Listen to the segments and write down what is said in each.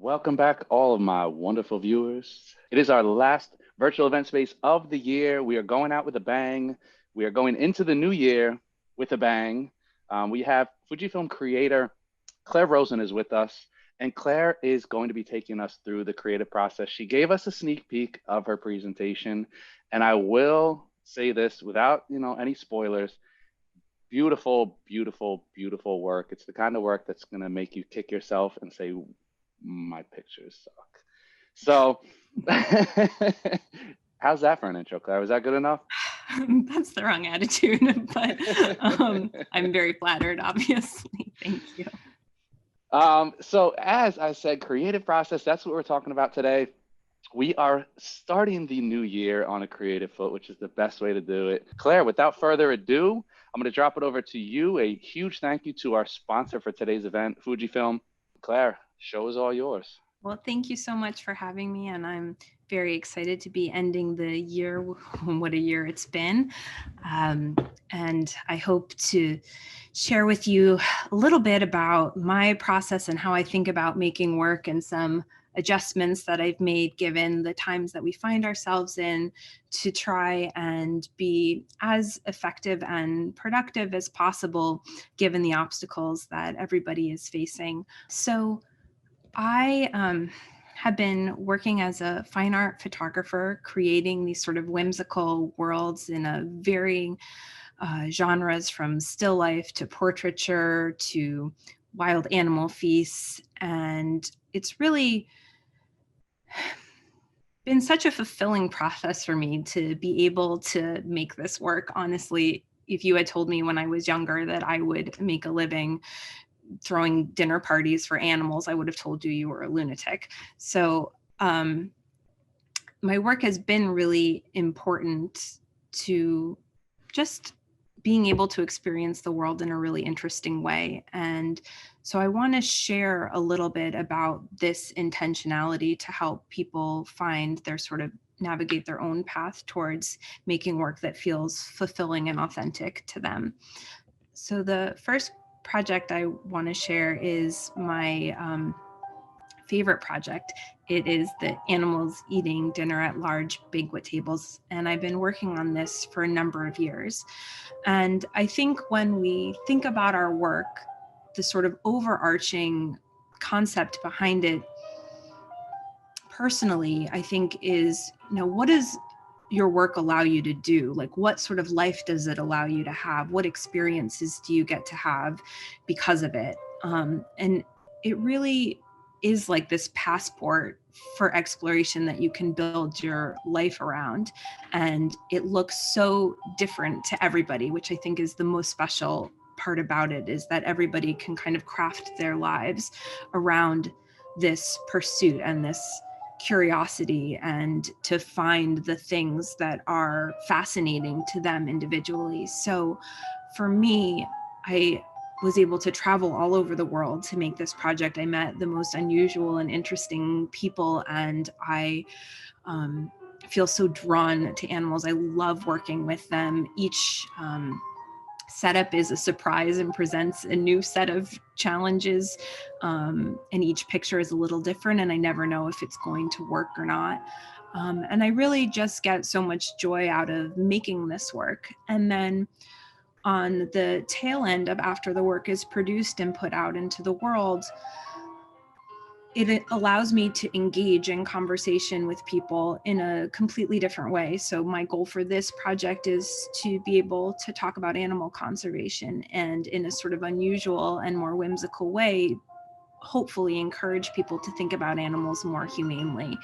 Welcome back, all of my wonderful viewers. It is our last virtual event space of the year. We are going out with a bang. We are going into the new year with a bang. We have Fujifilm creator Claire Rosen is with us, and Claire is going to be taking us through the creative process. She gave us a sneak peek of her presentation, and I will say this without, any spoilers. Beautiful, beautiful, beautiful work. It's the kind of work that's going to make you kick yourself and say, my pictures suck. So how's that for an intro, Claire? Was that good enough? That's the wrong attitude, but I'm very flattered, obviously. Thank you. So as I said, creative process, that's what we're talking about today. We are starting the new year on a creative foot, which is the best way to do it. Claire, without further ado, I'm going to drop it over to you. A huge thank you to our sponsor for today's event, Fujifilm. Claire, show is all yours. Well, thank you so much for having me, and I'm very excited to be ending the year. What a year it's been. And I hope to share with you a little bit about my process and how I think about making work and some adjustments that I've made given the times that we find ourselves in to try and be as effective and productive as possible given the obstacles that everybody is facing. So I have been working as a fine art photographer, creating these sort of whimsical worlds in a varying genres, from still life to portraiture to wild animal feasts. And it's really been such a fulfilling process for me to be able to make this work. Honestly, if you had told me when I was younger that I would make a living throwing dinner parties for animals, I would have told you you were a lunatic. So my work has been really important to just being able to experience the world in a really interesting way. And so I want to share a little bit about this intentionality to help people find their sort of navigate their own path towards making work that feels fulfilling and authentic to them. So the first project I want to share is my favorite project. It is the animals eating dinner at large banquet tables. And I've been working on this for a number of years. And I think when we think about our work, the sort of overarching concept behind it, personally, I think is, what does your work allow you to do? Like, what sort of life does it allow you to have? What experiences do you get to have because of it? And it really is like this passport for exploration that you can build your life around. And it looks so different to everybody, which I think is the most special part about it, is that everybody can kind of craft their lives around this pursuit and this curiosity, and to find the things that are fascinating to them individually. So for me, I was able to travel all over the world to make this project. I met the most unusual and interesting people, and I feel so drawn to animals. I love working with them. Each setup is a surprise and presents a new set of challenges, and each picture is a little different, and I never know if it's going to work or not. And I really just get so much joy out of making this work. And then on the tail end of after the work is produced and put out into the world, it allows me to engage in conversation with people in a completely different way. So my goal for this project is to be able to talk about animal conservation, and in a sort of unusual and more whimsical way, hopefully encourage people to think about animals more humanely.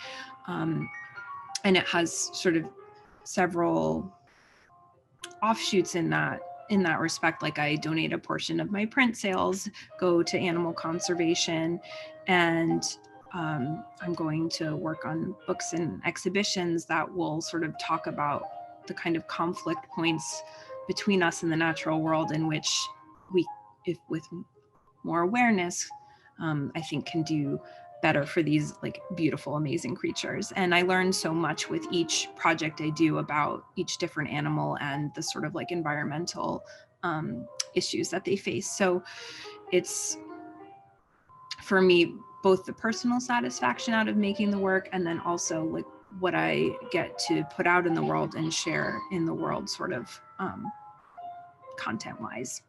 And it has sort of several offshoots in that respect. Like, I donate a portion of my print sales go to animal conservation, and I'm going to work on books and exhibitions that will sort of talk about the kind of conflict points between us and the natural world, in which we, if with more awareness, I think can do better for these like beautiful, amazing creatures. And I learned so much with each project I do about each different animal and the sort of like environmental issues that they face. So it's, for me, both the personal satisfaction out of making the work, and then also like what I get to put out in the world and share in the world, sort of content wise.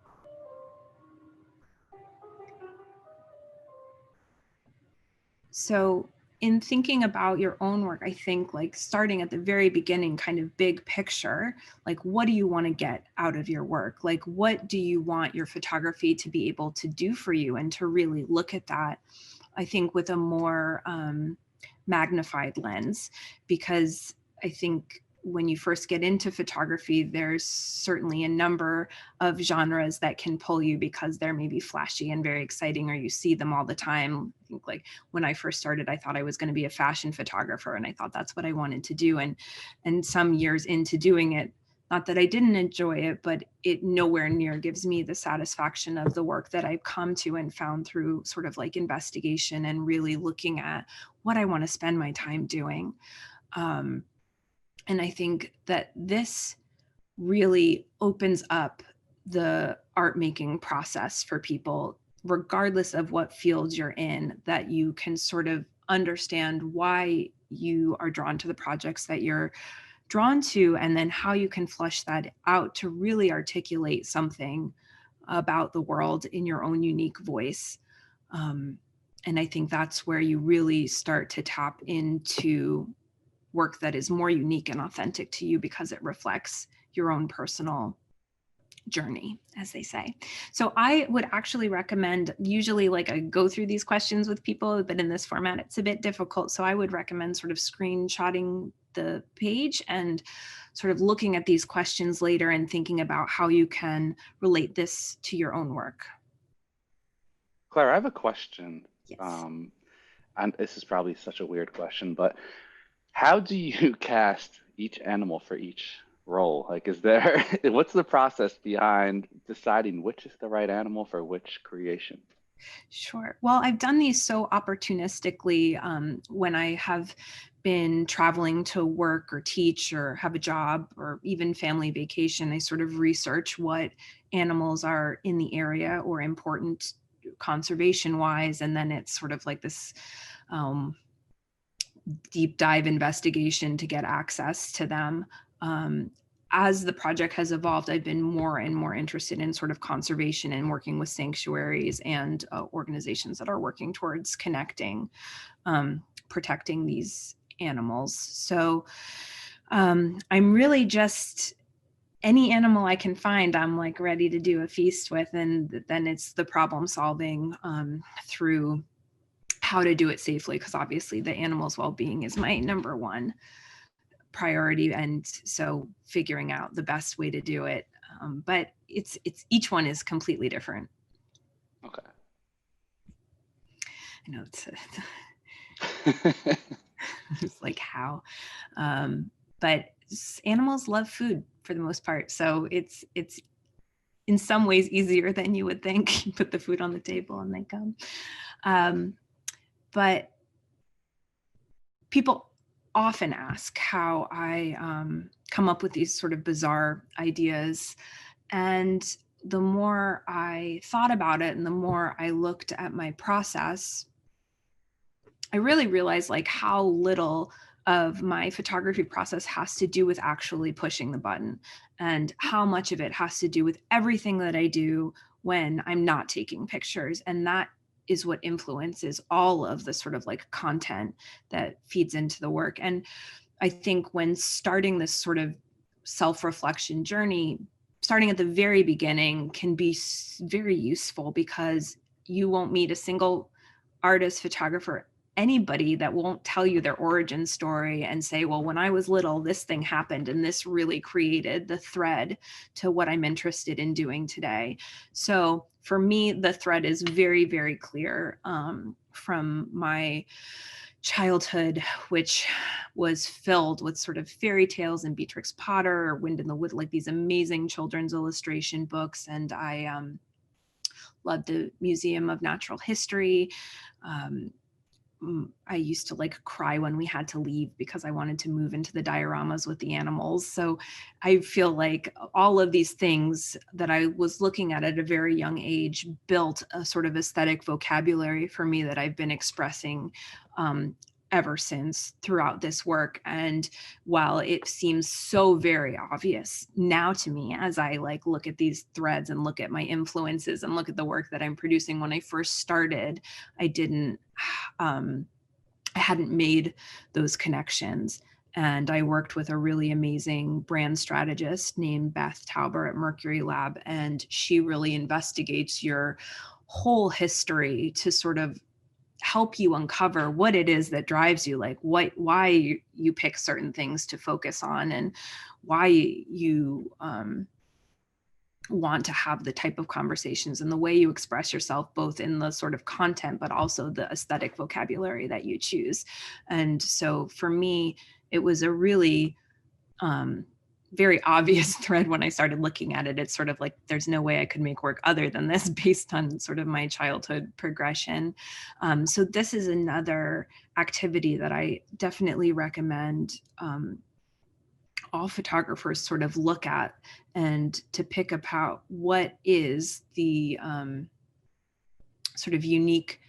So in thinking about your own work, I think like starting at the very beginning, kind of big picture, like what do you want to get out of your work? Like what do you want your photography to be able to do for you, and to really look at that, I think, with a more magnified lens. Because I think when you first get into photography, there's certainly a number of genres that can pull you because they're maybe flashy and very exciting, or you see them all the time. I think like when I first started, I thought I was going to be a fashion photographer, and I thought that's what I wanted to do. And some years into doing it, not that I didn't enjoy it, but it nowhere near gives me the satisfaction of the work that I've come to and found through sort of like investigation and really looking at what I want to spend my time doing. And I think that this really opens up the art making process for people, regardless of what field you're in, that you can sort of understand why you are drawn to the projects that you're drawn to, and then how you can flesh that out to really articulate something about the world in your own unique voice. And I think that's where you really start to tap into work that is more unique and authentic to you, because it reflects your own personal journey, as they say. So I would actually recommend, usually like I go through these questions with people, but in this format, it's a bit difficult. So I would recommend sort of screenshotting the page and sort of looking at these questions later and thinking about how you can relate this to your own work. Claire, I have a question. Yes. And this is probably such a weird question, but how do you cast each animal for each role? Like, is there, what's the process behind deciding which is the right animal for which creation? Sure. Well, I've done these so opportunistically when I have been traveling to work or teach or have a job or even family vacation. I sort of research what animals are in the area or important conservation wise. And then it's sort of like this deep dive investigation to get access to them. As the project has evolved, I've been more and more interested in sort of conservation and working with sanctuaries and organizations that are working towards connecting, protecting these animals. So I'm really just, any animal I can find, I'm like ready to do a feast with. And then it's the problem solving through how to do it safely, because obviously the animal's well-being is my number one priority, and so figuring out the best way to do it. But it's each one is completely different. Okay. I know it's like how, but animals love food for the most part, so it's in some ways easier than you would think. You put the food on the table and they come. But people often ask how I come up with these sort of bizarre ideas. And the more I thought about it and the more I looked at my process, I really realized like how little of my photography process has to do with actually pushing the button, and how much of it has to do with everything that I do when I'm not taking pictures. And that is what influences all of the sort of like content that feeds into the work. And I think when starting this sort of self-reflection journey, starting at the very beginning can be very useful, because you won't meet a single artist, photographer, anybody that won't tell you their origin story and say, well, when I was little, this thing happened and this really created the thread to what I'm interested in doing today. So for me, the thread is very, very clear from my childhood, which was filled with sort of fairy tales and Beatrix Potter or Wind in the Wood, like these amazing children's illustration books. And I loved the Museum of Natural History. I used to like cry when we had to leave because I wanted to move into the dioramas with the animals. So I feel like all of these things that I was looking at a very young age built a sort of aesthetic vocabulary for me that I've been expressing ever since throughout this work. And while it seems so very obvious now to me as I like look at these threads and look at my influences and look at the work that I'm producing, when I first started, I didn't I hadn't made those connections. And I worked with a really amazing brand strategist named Beth Tauber at Mercury Lab, and she really investigates your whole history to sort of help you uncover what it is that drives you, like why you pick certain things to focus on, and why you want to have the type of conversations and the way you express yourself, both in the sort of content, but also the aesthetic vocabulary that you choose. And so for me, it was a really very obvious thread when I started looking at it. It's sort of like, there's no way I could make work other than this based on sort of my childhood progression. So this is another activity that I definitely recommend all photographers sort of look at, and to pick apart what is the sort of unique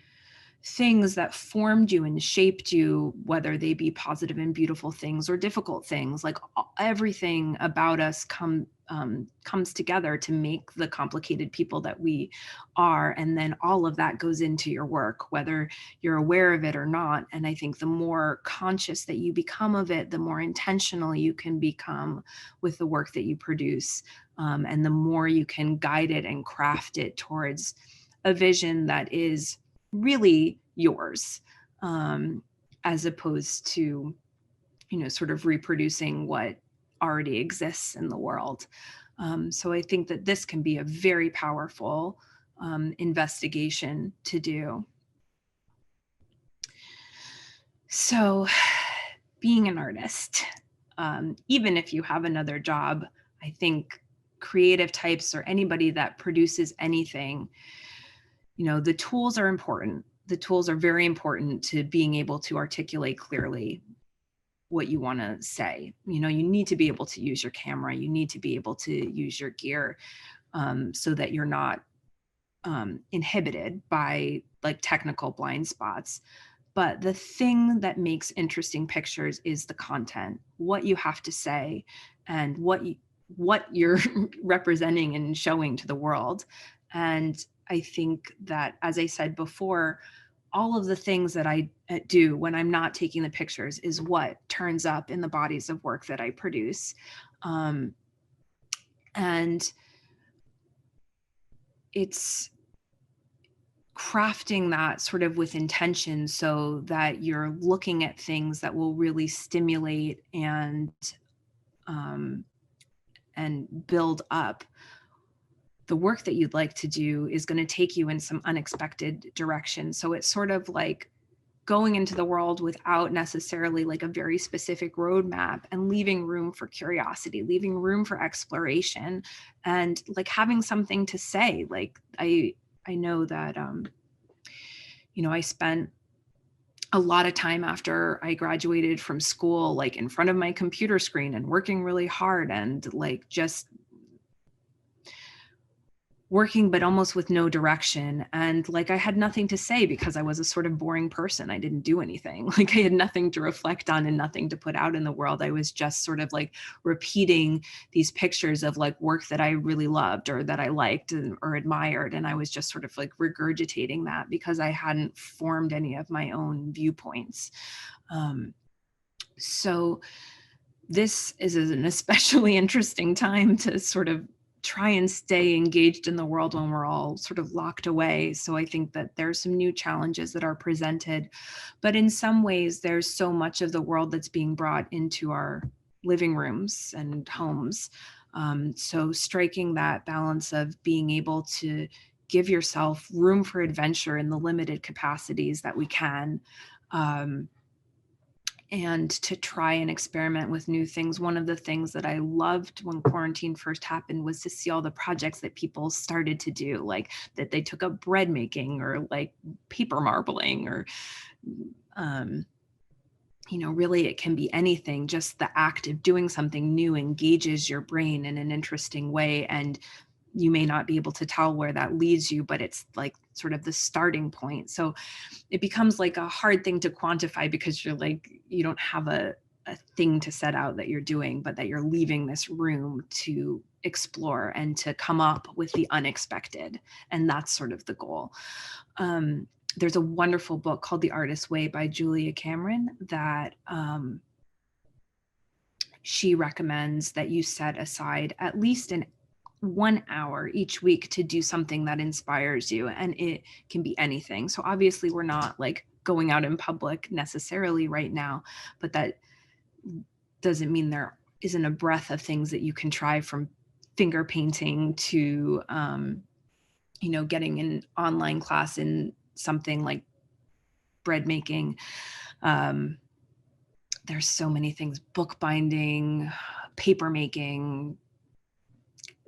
things that formed you and shaped you, whether they be positive and beautiful things or difficult things. Like everything about us comes together to make the complicated people that we are. And then all of that goes into your work, whether you're aware of it or not. And I think the more conscious that you become of it, the more intentional you can become with the work that you produce. And the more you can guide it and craft it towards a vision that is really yours, as opposed to, sort of reproducing what already exists in the world. So I think that this can be a very powerful investigation to do. So being an artist, even if you have another job, I think creative types or anybody that produces anything, the tools are important. The tools are very important to being able to articulate clearly what you want to say. You need to be able to use your camera. You need to be able to use your gear, so that you're not inhibited by like technical blind spots. But the thing that makes interesting pictures is the content, what you have to say, and what you're representing and showing to the world. And I think that, as I said before, all of the things that I do when I'm not taking the pictures is what turns up in the bodies of work that I produce. And it's crafting that sort of with intention so that you're looking at things that will really stimulate and build up the work that you'd like to do is going to take you in some unexpected direction. So it's sort of like going into the world without necessarily like a very specific roadmap, and leaving room for curiosity, leaving room for exploration, and like having something to say. Like I know that, I spent a lot of time after I graduated from school, like in front of my computer screen and working really hard, and like just working, but almost with no direction. And like, I had nothing to say because I was a sort of boring person. I didn't do anything. Like I had nothing to reflect on and nothing to put out in the world. I was just sort of like repeating these pictures of like work that I really loved or that I liked or admired. And I was just sort of like regurgitating that because I hadn't formed any of my own viewpoints. So this is an especially interesting time to sort of try and stay engaged in the world when we're all sort of locked away. So I think that there's some new challenges that are presented, but in some ways there's so much of the world that's being brought into our living rooms and homes. So striking that balance of being able to give yourself room for adventure in the limited capacities that we can, and to try and experiment with new things. One of the things that I loved when quarantine first happened was to see all the projects that people started to do, like that they took up bread making or like paper marbling or Really it can be anything. Just the act of doing something new engages your brain in an interesting way, and you may not be able to tell where that leads you, but it's like sort of the starting point. So it becomes like a hard thing to quantify, because you're like, you don't have a thing to set out that you're doing, but that you're leaving this room to explore and to come up with the unexpected. And that's sort of the goal. There's a wonderful book called The Artist's Way by Julia Cameron that she recommends that you set aside at least 1 hour each week to do something that inspires you. And it can be anything. So obviously we're not like going out in public necessarily right now, but that doesn't mean there isn't a breadth of things that you can try, from finger painting to, getting an online class in something like bread making. There's so many things, book binding, paper making.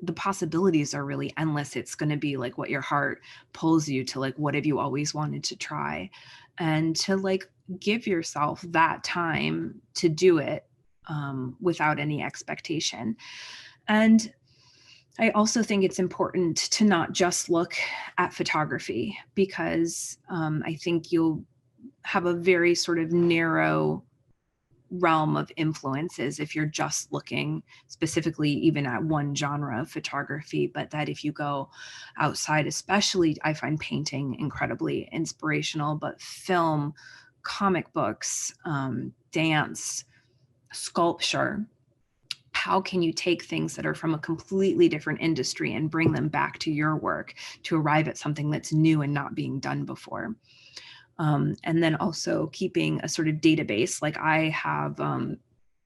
The possibilities are really endless. It's going to be like what your heart pulls you to, like, what have you always wanted to try, and to like give yourself that time to do it without any expectation. And I also think it's important to not just look at photography, because I think you'll have a very sort of narrow realm of influences if you're just looking specifically even at one genre of photography. But that if you go outside, especially, I find painting incredibly inspirational, but film, comic books, dance, sculpture, how can you take things that are from a completely different industry and bring them back to your work to arrive at something that's new and not being done before? And then also keeping a sort of database. Like I have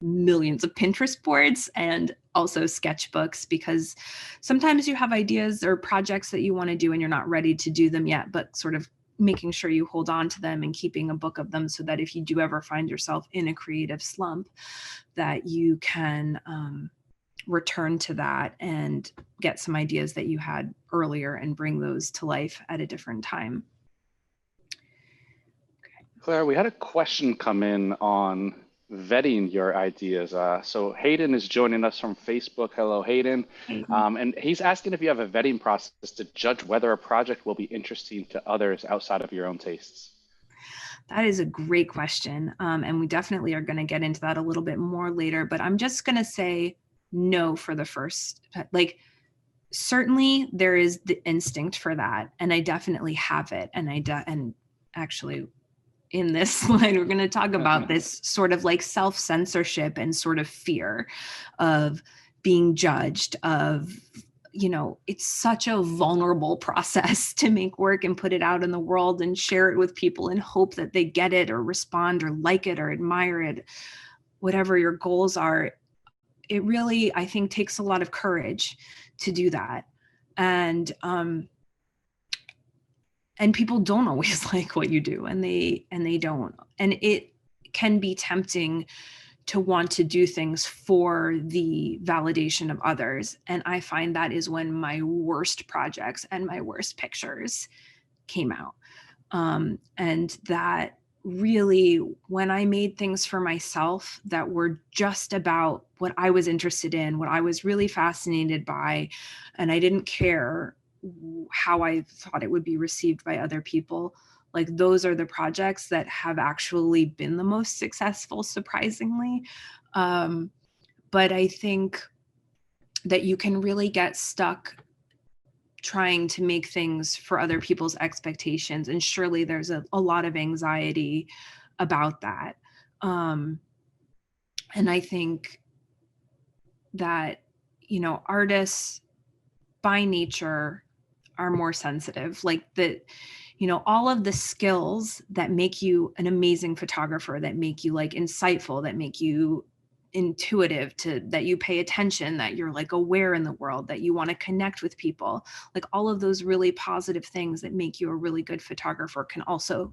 millions of Pinterest boards and also sketchbooks, because sometimes you have ideas or projects that you want to do and you're not ready to do them yet, but sort of making sure you hold on to them and keeping a book of them, so that if you do ever find yourself in a creative slump, that you can return to that and get some ideas that you had earlier and bring those to life at a different time. Claire, we had a question come in on vetting your ideas. So Hayden is joining us from Facebook. Hello, Hayden. And he's asking if you have a vetting process to judge whether a project will be interesting to others outside of your own tastes. That is a great question. And we definitely are going to get into that a little bit more later, but I'm just going to say no for the first. Like, certainly there is the instinct for that, and I definitely have it. And and actually, in this slide, we're going to talk about this sort of like self-censorship and sort of fear of being judged, of, it's such a vulnerable process to make work and put it out in the world and share it with people and hope that they get it or respond or like it or admire it, whatever your goals are. It really, I think, takes a lot of courage to do that. And people don't always like what you do, and they don't. And it can be tempting to want to do things for the validation of others. And I find that is when my worst projects and my worst pictures came out. And that really, when I made things for myself that were just about what I was interested in, what I was really fascinated by, and I didn't care how I thought it would be received by other people, like those are the projects that have actually been the most successful, surprisingly. But I think that you can really get stuck trying to make things for other people's expectations. And surely there's a lot of anxiety about that. And I think that, artists by nature are more sensitive. Like all of the skills that make you an amazing photographer, that make you like insightful, that make you intuitive, that you pay attention, that you're like aware in the world, that you want to connect with people, like all of those really positive things that make you a really good photographer can also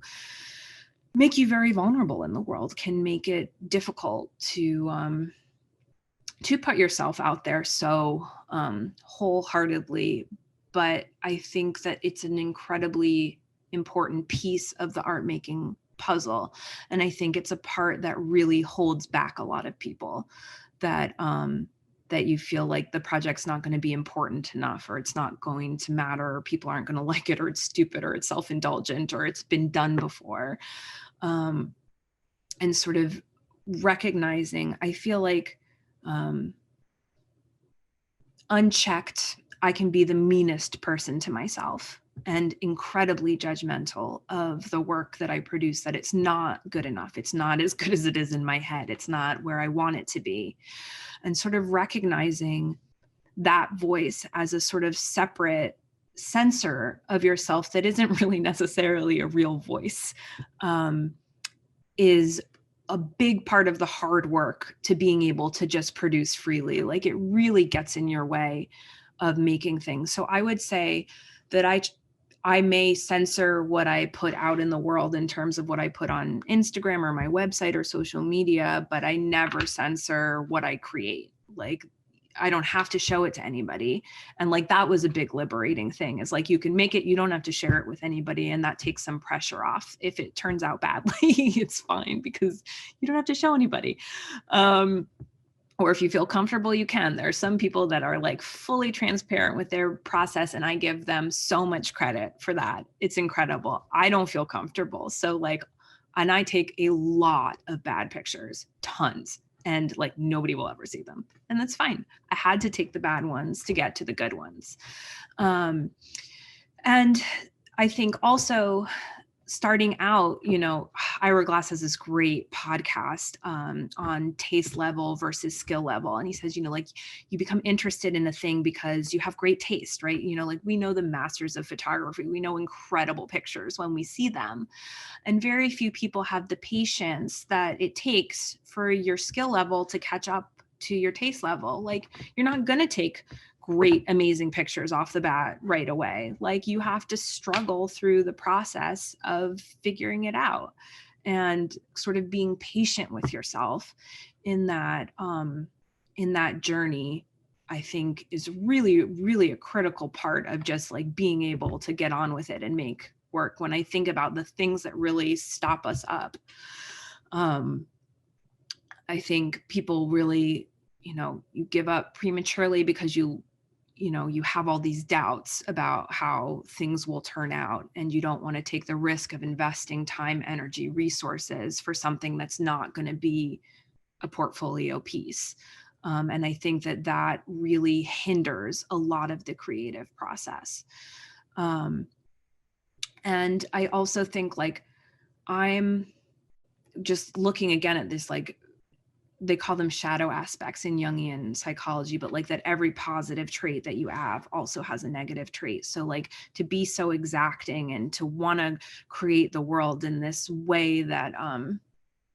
make you very vulnerable in the world, can make it difficult to put yourself out there so wholeheartedly. But I think that it's an incredibly important piece of the art making puzzle. And I think it's a part that really holds back a lot of people, that that you feel like the project's not going to be important enough, or it's not going to matter, or people aren't going to like it, or it's stupid, or it's self-indulgent, or it's been done before. And sort of recognizing, I feel like unchecked, I can be the meanest person to myself and incredibly judgmental of the work that I produce, that it's not good enough. It's not as good as it is in my head. It's not where I want it to be. And sort of recognizing that voice as a sort of separate censor of yourself that isn't really necessarily a real voice, is a big part of the hard work to being able to just produce freely. Like, it really gets in your way of making things. So I would say that I may censor what I put out in the world in terms of what I put on Instagram or my website or social media, but I never censor what I create. Like, I don't have to show it to anybody. And like, that was a big liberating thing, is like, you can make it, you don't have to share it with anybody. And that takes some pressure off. If it turns out badly, it's fine, because you don't have to show anybody. Or if you feel comfortable, you can. There are some people that are like fully transparent with their process, and I give them so much credit for that. It's incredible. I don't feel comfortable. So like, and I take a lot of bad pictures, tons, and like nobody will ever see them. And that's fine. I had to take the bad ones to get to the good ones. And I think also, starting out, Ira Glass has this great podcast on taste level versus skill level. And he says, like, you become interested in a thing because you have great taste, right? Like, we know the masters of photography. We know incredible pictures when we see them. And very few people have the patience that it takes for your skill level to catch up to your taste level. Like, you're not going to take great, amazing pictures off the bat right away. Like, you have to struggle through the process of figuring it out, and sort of being patient with yourself in that journey, I think, is really, really a critical part of just like being able to get on with it and make work. When I think about the things that really stop us up, I think people really, you give up prematurely because you have all these doubts about how things will turn out, and you don't want to take the risk of investing time, energy, resources for something that's not going to be a portfolio piece. And I think that really hinders a lot of the creative process. And I also think, like, I'm just looking again at this, like, they call them shadow aspects in Jungian psychology, but like, that every positive trait that you have also has a negative trait. So like, to be so exacting and to want to create the world in this way that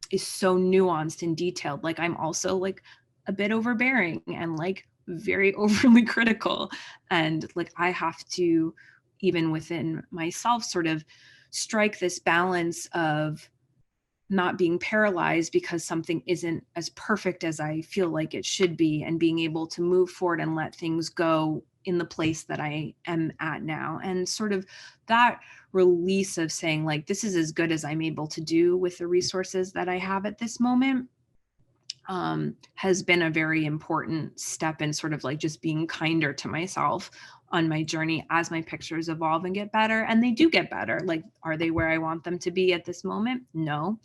is so nuanced and detailed. Like, I'm also like a bit overbearing and like very overly critical. And like, I have to, even within myself, sort of strike this balance of not being paralyzed because something isn't as perfect as I feel like it should be, and being able to move forward and let things go in the place that I am at now. And sort of that release of saying, like, this is as good as I'm able to do with the resources that I have at this moment, has been a very important step in sort of like just being kinder to myself on my journey as my pictures evolve and get better. And they do get better. Like, are they where I want them to be at this moment? No,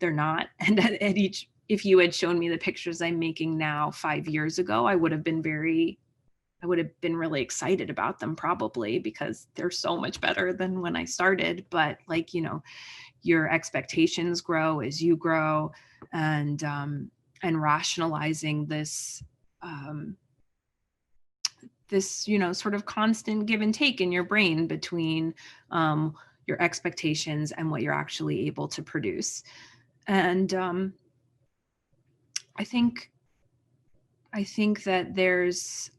they're not. And at each, if you had shown me the pictures I'm making now 5 years ago, I would have been really excited about them, probably, because they're so much better than when I started. But like, your expectations grow as you grow, and rationalizing this, sort of constant give and take in your brain between your expectations and what you're actually able to produce. And I think that there's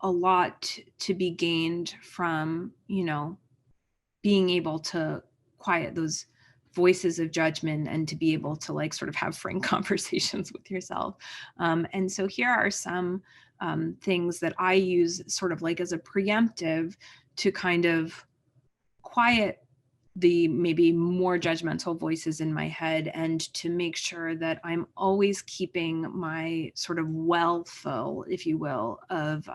a lot to be gained from, being able to quiet those voices of judgment and to be able to like sort of have frank conversations with yourself. And so here are some things that I use sort of like as a preemptive to kind of quiet the maybe more judgmental voices in my head, and to make sure that I'm always keeping my sort of well full, if you will, of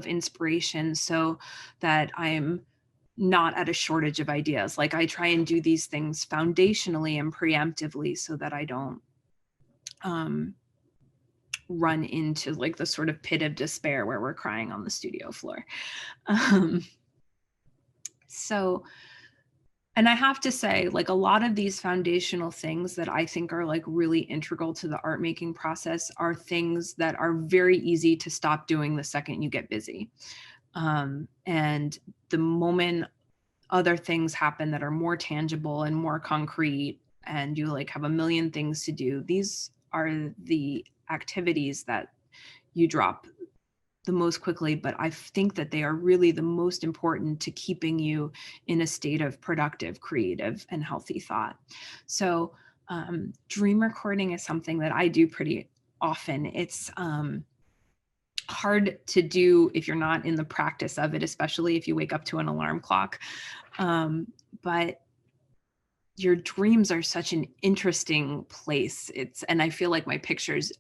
inspiration, so that I'm not at a shortage of ideas. Like, I try and do these things foundationally and preemptively so that I don't run into like the sort of pit of despair where we're crying on the studio floor. So, and I have to say, like, a lot of these foundational things that I think are like really integral to the art making process are things that are very easy to stop doing the second you get busy. And the moment other things happen that are more tangible and more concrete, and you like have a million things to do, these are the activities that you drop the most quickly, but I think that they are really the most important to keeping you in a state of productive, creative, and healthy thought. So dream recording is something that I do pretty often. It's hard to do if you're not in the practice of it, especially if you wake up to an alarm clock. But your dreams are such an interesting place. And I feel like my pictures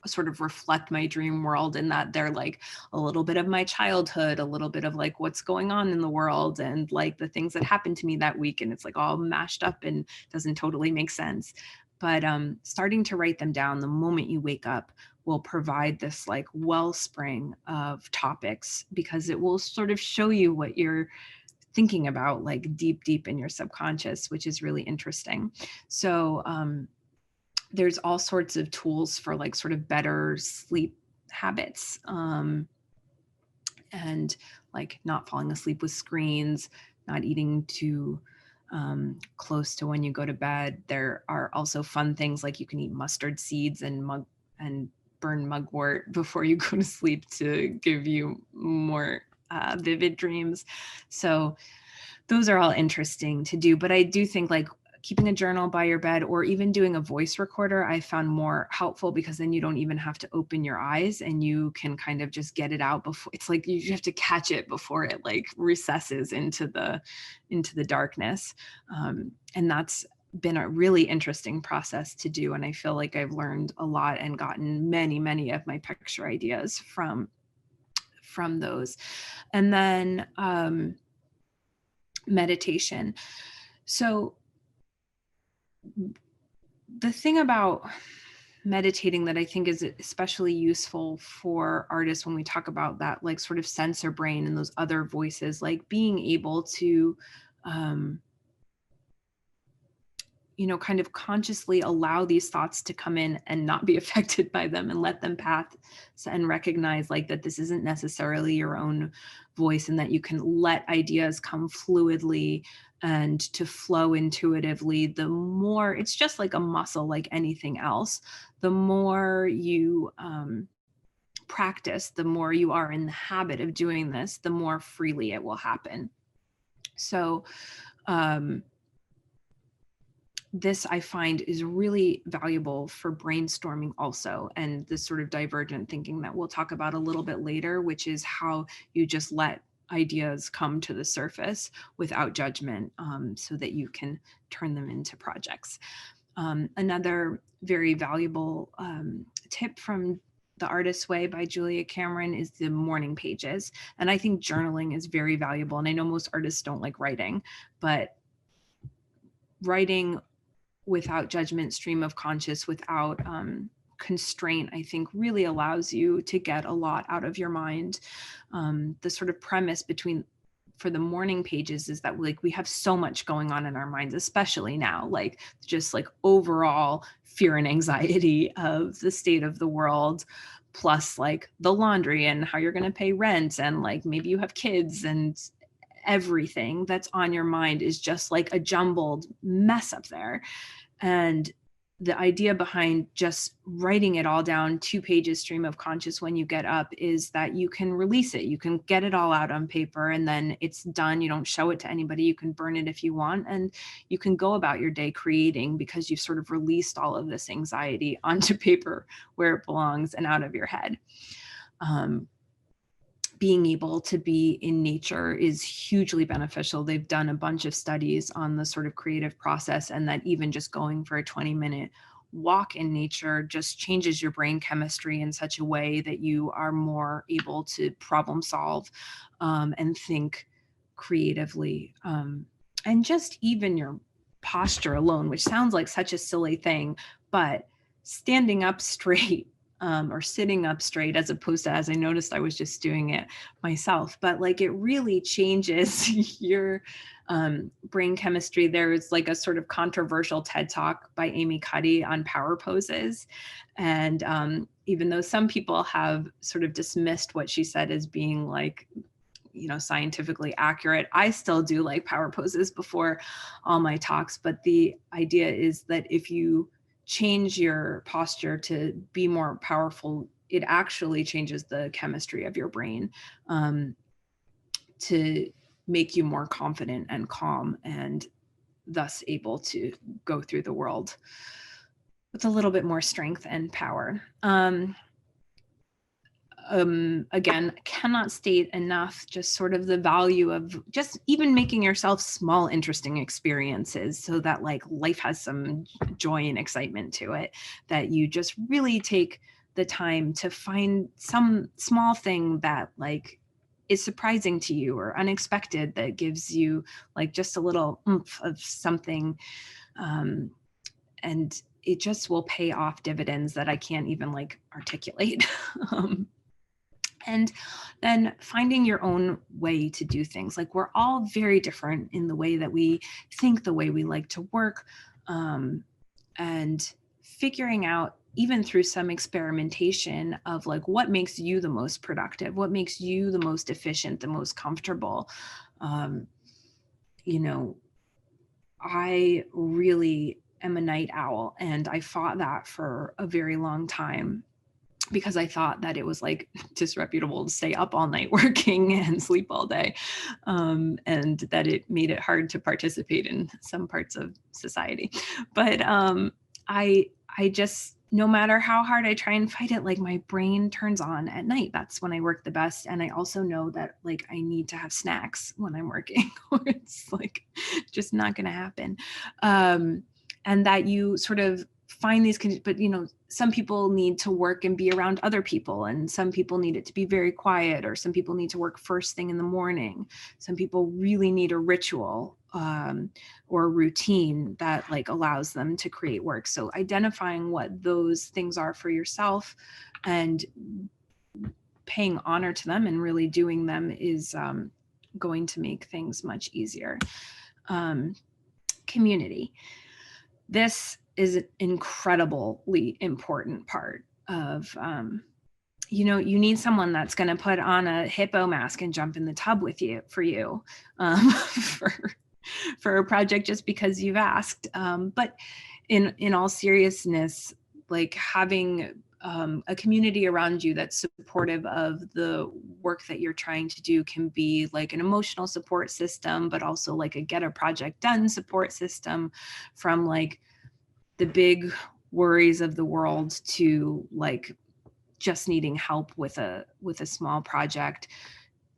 sort of reflect my dream world, in that they're like a little bit of my childhood, a little bit of like what's going on in the world, and like the things that happened to me that week, and it's like all mashed up and doesn't totally make sense. But starting to write them down the moment you wake up will provide this like wellspring of topics, because it will sort of show you what you're thinking about, like deep in your subconscious, which is really interesting. So there's all sorts of tools for like sort of better sleep habits, and like not falling asleep with screens, not eating too close to when you go to bed. There are also fun things like you can eat mustard seeds and burn mugwort before you go to sleep to give you more vivid dreams. So those are all interesting to do. But I do think like keeping a journal by your bed, or even doing a voice recorder, I found more helpful, because then you don't even have to open your eyes and you can kind of just get it out before. It's like you have to catch it before it like recesses into the darkness. And that's been a really interesting process to do. And I feel like I've learned a lot and gotten many of my picture ideas from those. And then meditation. So the thing about meditating that I think is especially useful for artists when we talk about that like sort of sensor brain and those other voices, like being able to kind of consciously allow these thoughts to come in and not be affected by them, and let them pass, and recognize like that this isn't necessarily your own voice, and that you can let ideas come fluidly and to flow intuitively. The more, it's just like a muscle, like anything else, the more you practice, the more you are in the habit of doing this, the more freely it will happen. So this I find is really valuable for brainstorming also, and this sort of divergent thinking that we'll talk about a little bit later, which is how you just let ideas come to the surface without judgment, so that you can turn them into projects. Another very valuable tip from The Artist's Way by Julia Cameron is the morning pages. And I think journaling is very valuable. And I know most artists don't like writing, but writing without judgment, stream of conscious, without constraint, I think really allows you to get a lot out of your mind. The sort of premise for the morning pages is that like we have so much going on in our minds, especially now, like just like overall fear and anxiety of the state of the world, plus like the laundry and how you're going to pay rent, and like maybe you have kids, and everything that's on your mind is just like a jumbled mess up there. And the idea behind just writing it all down, 2 pages stream of conscious when you get up, is that you can release it. You can get it all out on paper, and then it's done. You don't show it to anybody. You can burn it if you want, and you can go about your day creating, because you've sort of released all of this anxiety onto paper where it belongs and out of your head. being able to be in nature is hugely beneficial. They've done a bunch of studies on the sort of creative process, and that even just going for a 20-minute walk in nature just changes your brain chemistry in such a way that you are more able to problem solve and think creatively. And just even your posture alone, which sounds like such a silly thing, but standing up straight or sitting up straight, as opposed to, as I noticed, I was just doing it myself, but like it really changes your brain chemistry. There's like a sort of controversial TED talk by Amy Cuddy on power poses. And even though some people have sort of dismissed what she said as being like, scientifically accurate, I still do like power poses before all my talks. But the idea is that if you change your posture to be more powerful, it actually changes the chemistry of your brain to make you more confident and calm, and thus able to go through the world with a little bit more strength and power. Again, cannot state enough just sort of the value of just even making yourself small, interesting experiences so that like life has some joy and excitement to it, that you just really take the time to find some small thing that like is surprising to you or unexpected, that gives you like just a little oomph of something. And it just will pay off dividends that I can't even like articulate. And then finding your own way to do things. Like we're all very different in the way that we think, the way we like to work, and figuring out, even through some experimentation, of like what makes you the most productive, what makes you the most efficient, the most comfortable. I really am a night owl, and I fought that for a very long time, because I thought that it was like disreputable to stay up all night working and sleep all day, and that it made it hard to participate in some parts of society. But I just, no matter how hard I try and fight it, like my brain turns on at night. That's when I work the best. And I also know that like I need to have snacks when I'm working, or it's like just not going to happen. And that you sort of find these, but some people need to work and be around other people, and some people need it to be very quiet, or some people need to work first thing in the morning. Some people really need a ritual or a routine that like allows them to create work. So identifying what those things are for yourself and paying honor to them and really doing them is going to make things much easier. Community. This is an incredibly important part of, you need someone that's going to put on a hippo mask and jump in the tub with you for for a project just because you've asked. But in all seriousness, like having a community around you that's supportive of the work that you're trying to do can be like an emotional support system, but also like a get a project done support system, from like the big worries of the world to like just needing help with a small project.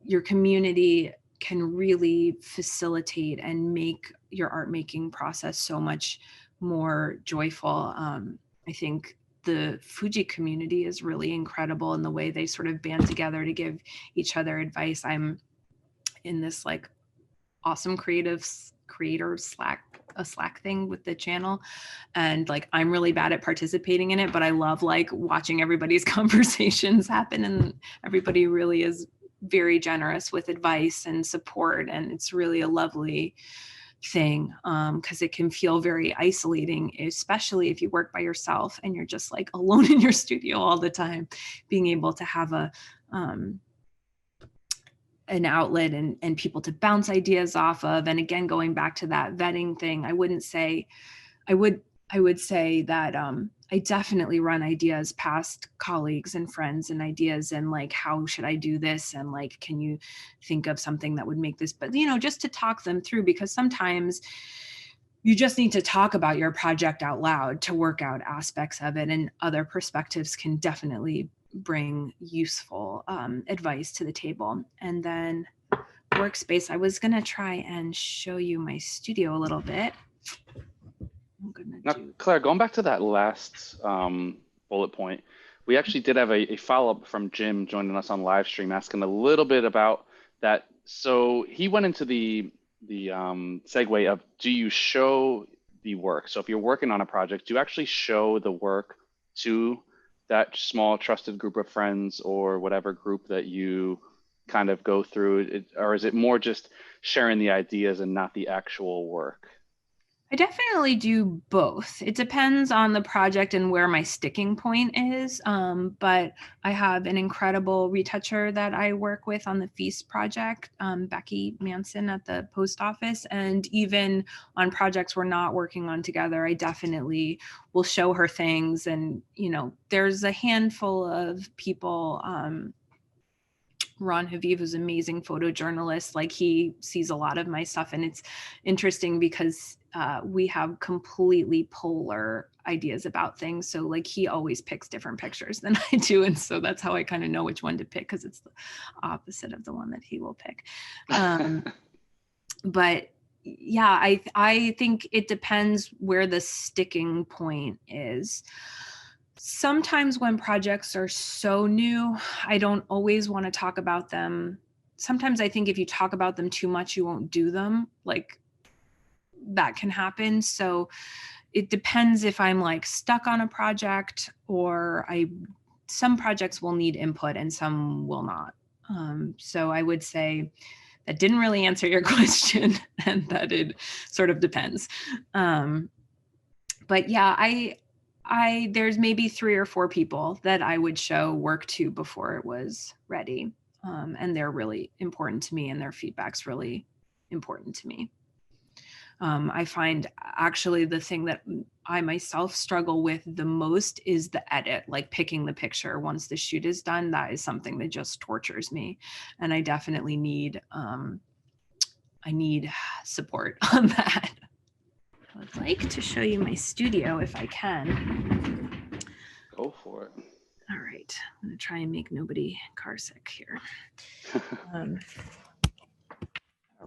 Your community can really facilitate and make your art making process so much more joyful. I think the Fuji community is really incredible in the way they sort of band together to give each other advice. I'm in this like awesome creator Slack thing with the channel, and like I'm really bad at participating in it, but I love like watching everybody's conversations happen, and everybody really is very generous with advice and support, and it's really a lovely thing, because it can feel very isolating, especially if you work by yourself and you're just like alone in your studio all the time. Being able to have an outlet and people to bounce ideas off of. And again, going back to that vetting thing, I would say that I definitely run ideas past colleagues and friends, and ideas and like, how should I do this? And like, can you think of something that would make this, but just to talk them through, because sometimes you just need to talk about your project out loud to work out aspects of it, and other perspectives can definitely bring useful advice to the table. And then workspace, I was going to try and show you my studio a little bit. Now, Claire, going back to that last bullet point, we actually did have a follow-up from Jim joining us on live stream, asking a little bit about that. So he went into the segue of, do you show the work? So if you're working on a project, do you actually show the work to that small trusted group of friends or whatever group that you kind of go through, or is it more just sharing the ideas and not the actual work? I definitely do both. It depends on the project and where my sticking point is. But I have an incredible retoucher that I work with on the Feast project, Becky Manson at the post office. And even on projects we're not working on together, I definitely will show her things. And, you know, there's a handful of people, Ron Haviv, who's an amazing photojournalist, like he sees a lot of my stuff. And it's interesting because we have completely polar ideas about things. So like he always picks different pictures than I do. And so that's how I kind of know which one to pick, because it's the opposite of the one that he will pick. But yeah, I think it depends where the sticking point is. Sometimes when projects are so new, I don't always want to talk about them. Sometimes I think if you talk about them too much, you won't do them. Like that can happen. So it depends if I'm like stuck on a project, or some projects will need input and some will not. So I would say that didn't really answer your question, and that it sort of depends. But yeah, there's maybe 3 or 4 people that I would show work to before it was ready. And they're really important to me, and their feedback's really important to me. I find actually the thing that I myself struggle with the most is the edit, like picking the picture once the shoot is done. That is something that just tortures me. And I definitely need support on that. I'd like to show you my studio if I can. Go for it. All right, I'm gonna try and make nobody car sick here. All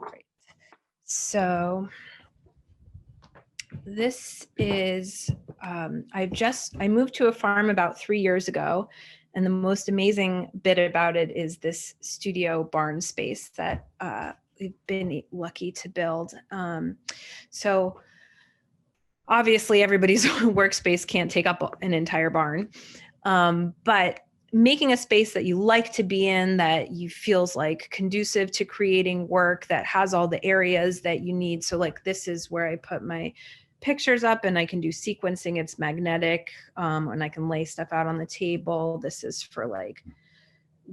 right, so this is, I moved to a farm about 3 years ago, and the most amazing bit about it is this studio barn space that we've been lucky to build. So obviously everybody's workspace can't take up an entire barn, but making a space that you like to be in, that you feels like conducive to creating work, that has all the areas that you need. So like this is where I put my pictures up, and I can do sequencing. It's magnetic, and I can lay stuff out on the table. This is for like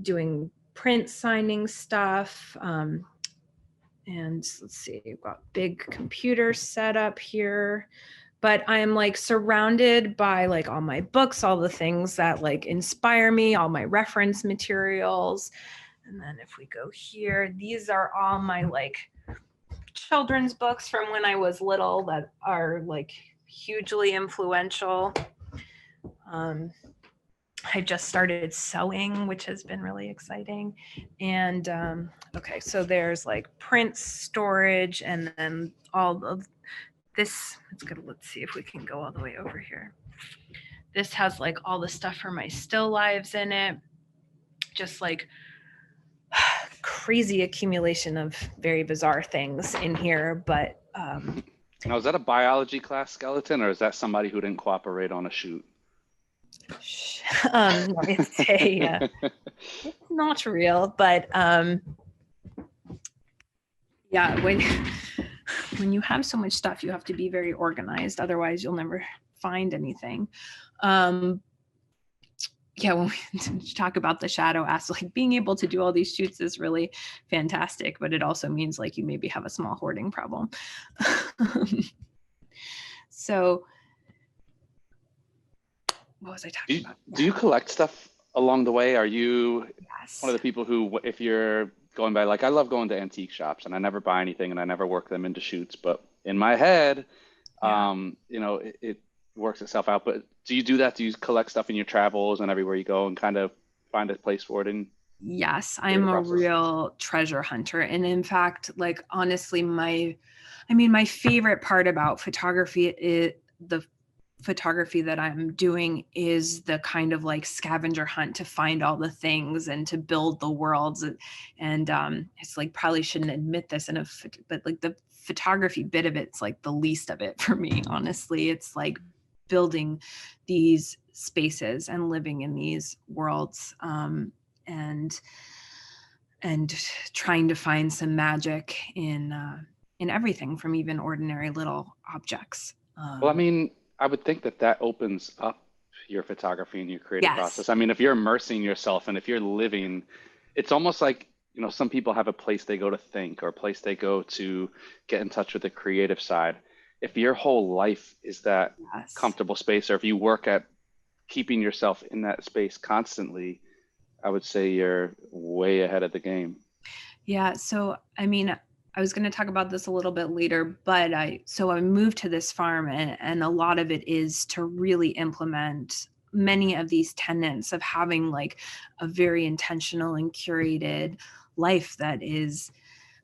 doing print signing stuff. And let's see, I've got big computer set up here, but I'm like surrounded by like all my books, all the things that like inspire me, all my reference materials. And then if we go here, these are all my like children's books from when I was little that are like hugely influential. I just started sewing, which has been really exciting. And okay, so there's like print storage, and then all of this. Let's see if we can go all the way over here. This has like all the stuff for my still lives in it. Just like crazy accumulation of very bizarre things in here. But now, is that a biology class skeleton, or is that somebody who didn't cooperate on a shoot? Let me say, it's not real, but yeah, when you have so much stuff, you have to be very organized. Otherwise, you'll never find anything. Yeah, when we talk about the shadow aspect, like being able to do all these shoots is really fantastic, but it also means like you maybe have a small hoarding problem. So what was I talking about? Do you collect stuff along the way? Are you Yes. one of the people who, if you're going by, like I love going to antique shops and I never buy anything and I never work them into shoots, but in my head, you know, it works itself out. But do you do that? Do you collect stuff in your travels and everywhere you go and kind of find a place for it in Yes, creative I'm a process? real treasure hunter. And in fact, like honestly, my favorite part about photography is the photography that I'm doing is the kind of like scavenger hunt to find all the things and to build the worlds. And it's like probably shouldn't admit this but like the photography bit of it's like the least of it for me, honestly. It's like building these spaces and living in these worlds. And and trying to find some magic in everything from even ordinary little objects. Well, I mean, I would think that that opens up your photography and your creative Yes. process. I mean, if you're immersing yourself and if you're living, it's almost like, some people have a place they go to think or a place they go to get in touch with the creative side. If your whole life is that Yes. comfortable space, or if you work at keeping yourself in that space constantly, I would say you're way ahead of the game. Yeah. So, I mean, I was going to talk about this a little bit later, but I moved to this farm and a lot of it is to really implement many of these tenets of having like a very intentional and curated life that is,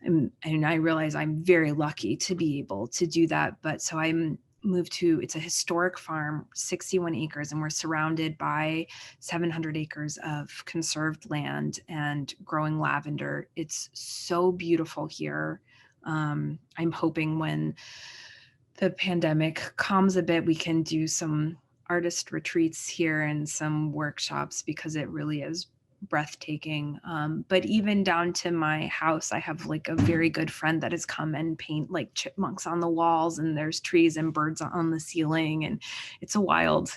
and I realize I'm very lucky to be able to do that. But so I'm moved to, it's a historic farm, 61 acres, and we're surrounded by 700 acres of conserved land and growing lavender. It's so beautiful here. I'm hoping when the pandemic calms a bit, we can do some artist retreats here and some workshops because it really is breathtaking. But even down to my house, I have like a very good friend that has come and paint like chipmunks on the walls, and there's trees and birds on the ceiling, and it's a wild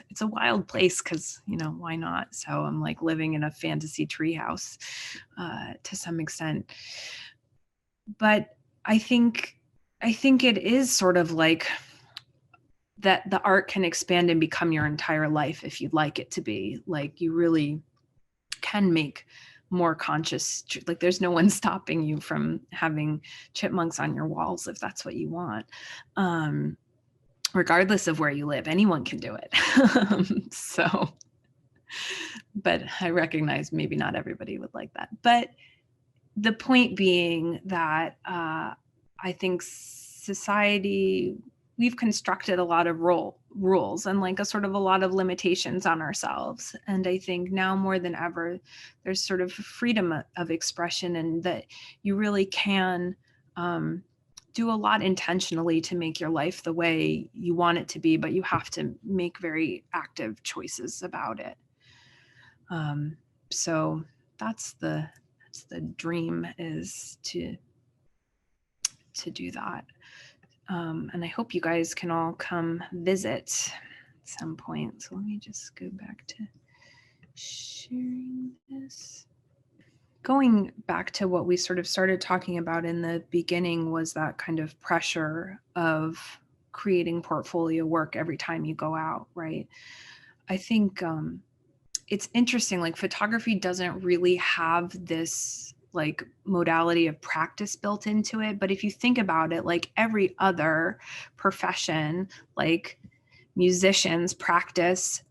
place because why not? So I'm like living in a fantasy tree house to some extent. But I think it is sort of like that the art can expand and become your entire life if you'd like it to be. Like you really can make more conscious, like there's no one stopping you from having chipmunks on your walls if that's what you want. Regardless of where you live, anyone can do it. So, but I recognize maybe not everybody would like that. But the point being that I think society, we've constructed a lot of rules and like a sort of a lot of limitations on ourselves. And I think now more than ever, there's sort of freedom of expression, and that you really can do a lot intentionally to make your life the way you want it to be, but you have to make very active choices about it. So that's the dream, is to do that. And I hope you guys can all come visit at some point. So let me just go back to sharing this. Going back to what we sort of started talking about in the beginning was that kind of pressure of creating portfolio work every time you go out, right? I think it's interesting, like photography doesn't really have this like modality of practice built into it. But if you think about it, like every other profession, like musicians practice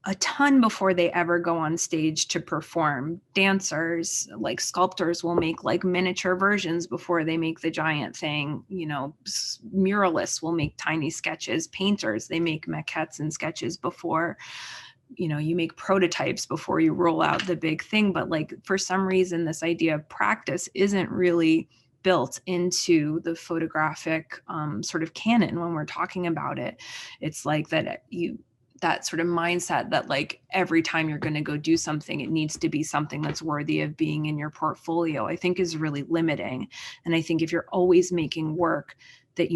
a ton before they ever go on stage to perform. Dancers, like sculptors, will make like miniature versions before they make the giant thing. Muralists will make tiny sketches. Painters, they make maquettes and sketches before you make prototypes before you roll out the big thing. But like for some reason, this idea of practice isn't really built into the photographic sort of canon when we're talking about it. It's like that sort of mindset that like every time you're going to go do something, it needs to be something that's worthy of being in your portfolio, I think is really limiting. And I think if you're always making work that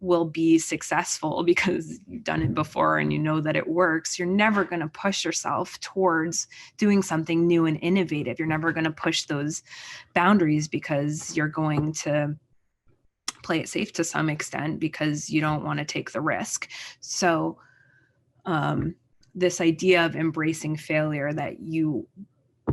will be successful because you've done it before and you know that it works, you're never going to push yourself towards doing something new and innovative. You're never going to push those boundaries because you're going to play it safe to some extent because you don't want to take the risk. So this idea of embracing failure, that you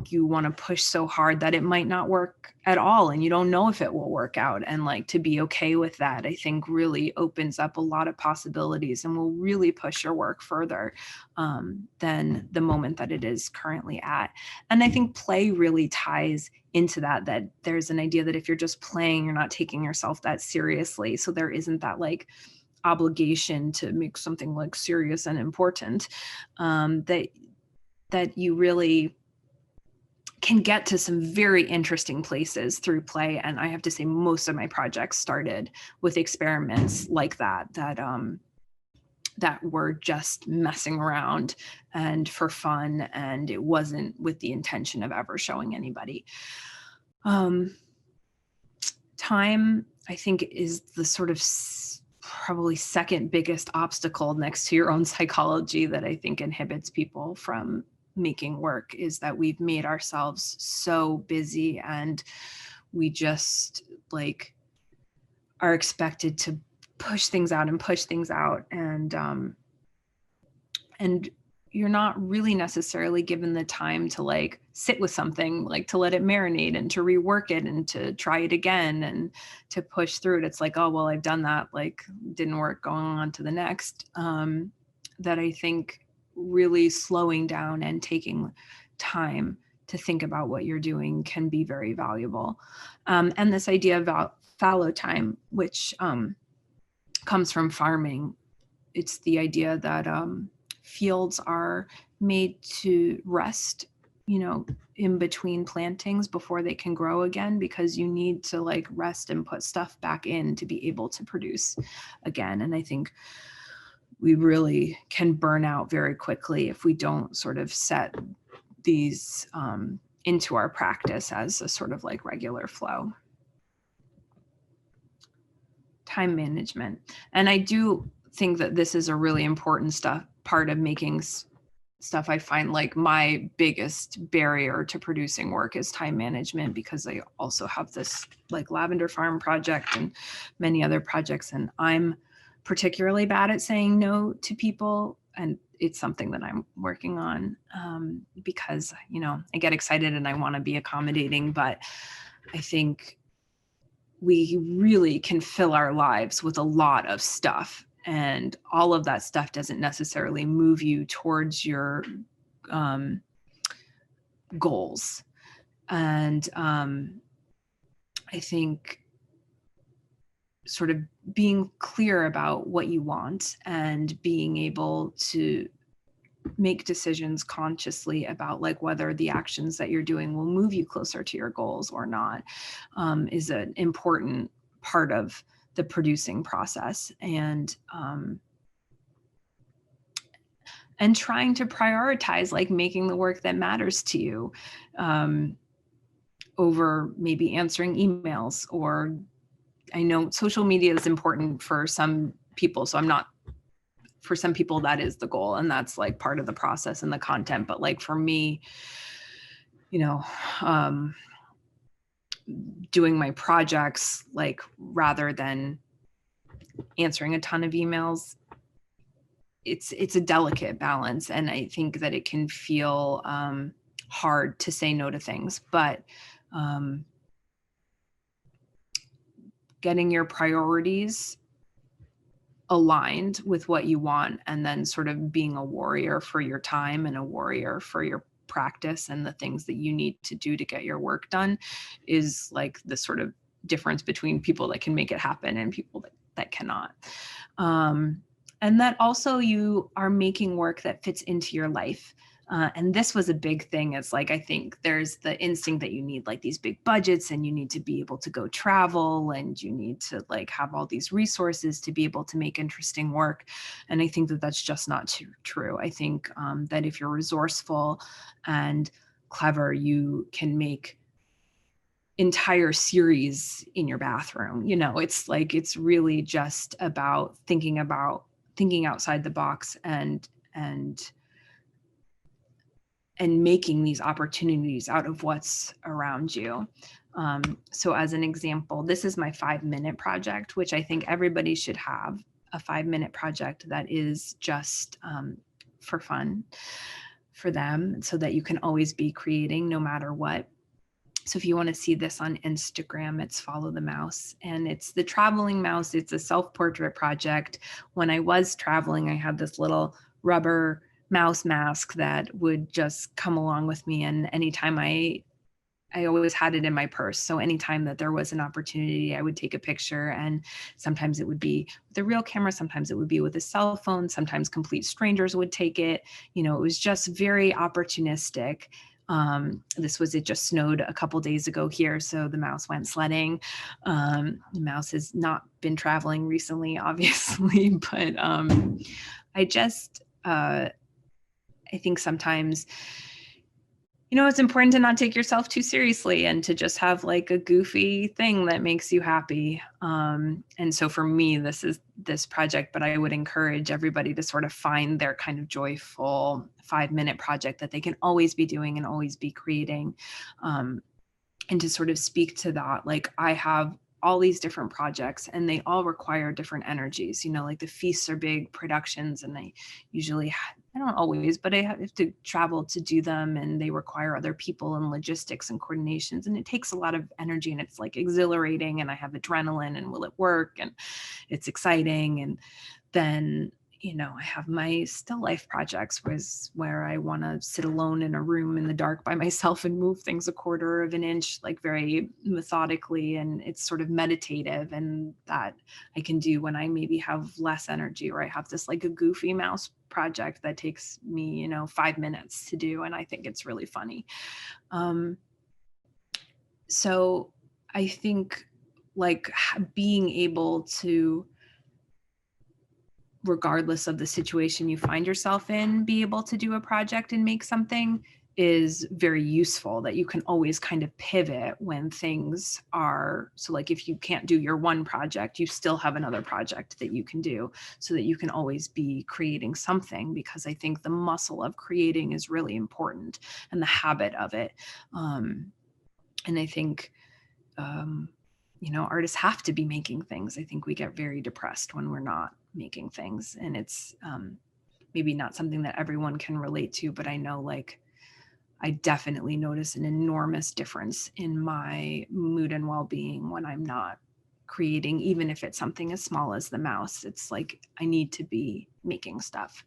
you want to push so hard that it might not work at all, and you don't know if it will work out. And like, to be okay with that, I think really opens up a lot of possibilities and will really push your work further than the moment that it is currently at. And I think play really ties into that, that there's an idea that if you're just playing, you're not taking yourself that seriously. So there isn't that like obligation to make something like serious and important, that you really can get to some very interesting places through play. And I have to say, most of my projects started with experiments like that were just messing around and for fun, and it wasn't with the intention of ever showing anybody. Time, I think, is the sort of probably second biggest obstacle next to your own psychology that I think inhibits people from making work, is that we've made ourselves so busy, and we just like are expected to push things out, and you're not really necessarily given the time to like sit with something, like to let it marinate and to rework it and to try it again and to push through it. It's like, oh, well, I've done that, like didn't work, going on to the next. That I think really slowing down and taking time to think about what you're doing can be very valuable. And this idea about fallow time, which comes from farming. It's the idea that fields are made to rest, in between plantings before they can grow again, because you need to like rest and put stuff back in to be able to produce again. And I think we really can burn out very quickly if we don't sort of set these into our practice as a sort of like regular flow. Time management. And I do think that this is a really important part of making stuff. I find like my biggest barrier to producing work is time management, because I also have this like lavender farm project and many other projects, and I'm particularly bad at saying no to people. And it's something that I'm working on because, I get excited and I want to be accommodating, but I think we really can fill our lives with a lot of stuff, and all of that stuff doesn't necessarily move you towards your goals. And I think sort of being clear about what you want and being able to make decisions consciously about like whether the actions that you're doing will move you closer to your goals or not is an important part of the producing process. And trying to prioritize like making the work that matters to you over maybe answering emails. Or I know social media is important for some people, so for some people that is the goal, and that's like part of the process and the content. But like for me, doing my projects, like rather than answering a ton of emails, it's a delicate balance. And I think that it can feel hard to say no to things, but getting your priorities aligned with what you want, and then sort of being a warrior for your time and a warrior for your practice and the things that you need to do to get your work done, is like the sort of difference between people that can make it happen and people that cannot. And that also you are making work that fits into your life. And this was a big thing. It's like, I think there's the instinct that you need like these big budgets, and you need to be able to go travel, and you need to like have all these resources to be able to make interesting work. And I think that that's just not true. I think that if you're resourceful and clever, you can make entire series in your bathroom. It's like, it's really just about thinking outside the box and making these opportunities out of what's around you. So as an example, this is my 5-minute project, which I think everybody should have a 5-minute project that is just for fun. for them so that you can always be creating no matter what. So if you want to see this on Instagram, it's Follow the Mouse, and it's the traveling mouse. It's a self-portrait project. When I was traveling, I had this little rubber mouse mask that would just come along with me. And anytime I always had it in my purse. So anytime that there was an opportunity, I would take a picture, and sometimes it would be with a real camera. Sometimes it would be with a cell phone. Sometimes complete strangers would take it. You know, it was just very opportunistic. It just snowed a couple days ago here, so the mouse went sledding. The mouse has not been traveling recently, obviously, but I think sometimes, you know, it's important to not take yourself too seriously and to just have like a goofy thing that makes you happy. And so for me, this is this project, but I would encourage everybody to sort of find their kind of joyful 5-minute project that they can always be doing and always be creating. And to sort of speak to that, like I have all these different projects and they all require different energies, you know, like the feasts are big productions and I don't always, but I have to travel to do them and they require other people and logistics and coordinations. And it takes a lot of energy and it's like exhilarating and I have adrenaline and will it work? And it's exciting. And then, you know, I have my still life projects where I want to sit alone in a room in the dark by myself and move things a quarter of an inch, like very methodically. And it's sort of meditative, and that I can do when I maybe have less energy, or I have this like a goofy mouse project that takes me, you know, 5 minutes to do. And I think it's really funny. So I think like being able to, regardless of the situation you find yourself in, be able to do a project and make something is very useful, that you can always kind of pivot when things are, so like if you can't do your one project, you still have another project that you can do, so that you can always be creating something, because I think the muscle of creating is really important and the habit of it. And I think, you know, artists have to be making things. I think we get very depressed when we're not making things, and it's maybe not something that everyone can relate to, but I know like I definitely notice an enormous difference in my mood and well-being when I'm not creating, even if it's something as small as the mouse. It's like I need to be making stuff.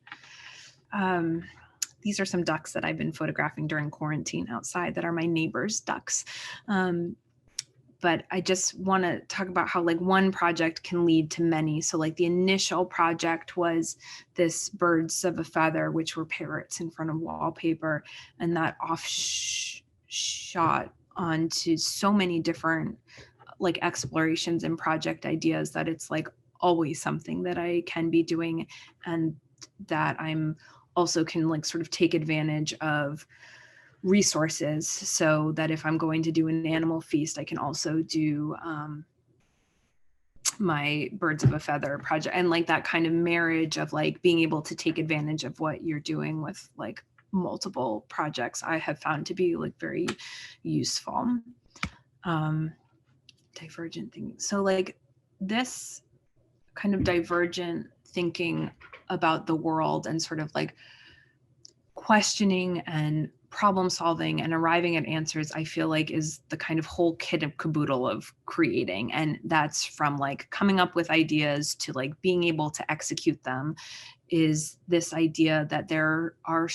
These are some ducks that I've been photographing during quarantine outside that are my neighbor's ducks. But I just want to talk about how like one project can lead to many. So like the initial project was this birds of a feather, which were parrots in front of wallpaper, and that shot onto so many different like explorations and project ideas that it's like always something that I can be doing, and that I'm also can like sort of take advantage of resources, so that if I'm going to do an animal feast, I can also do my birds of a feather project, and like that kind of marriage of like being able to take advantage of what you're doing with like multiple projects, I have found to be like very useful. Divergent thinking. So like this kind of divergent thinking about the world and sort of like questioning and problem solving and arriving at answers, I feel like is the kind of whole kit and caboodle of creating. And that's from like coming up with ideas to like being able to execute them, is this idea that there are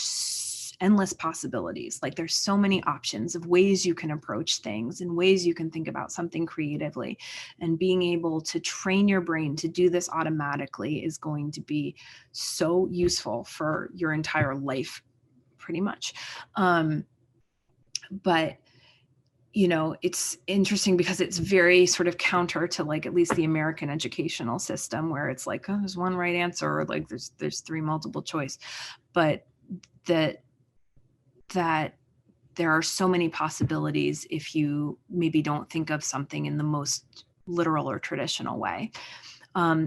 endless possibilities. Like there's so many options of ways you can approach things and ways you can think about something creatively, and being able to train your brain to do this automatically is going to be so useful for your entire life, pretty much. But you know, it's interesting because it's very sort of counter to like at least the American educational system, where it's like, oh, there's one right answer, or like there's 3 multiple choice, but that there are so many possibilities if you maybe don't think of something in the most literal or traditional way.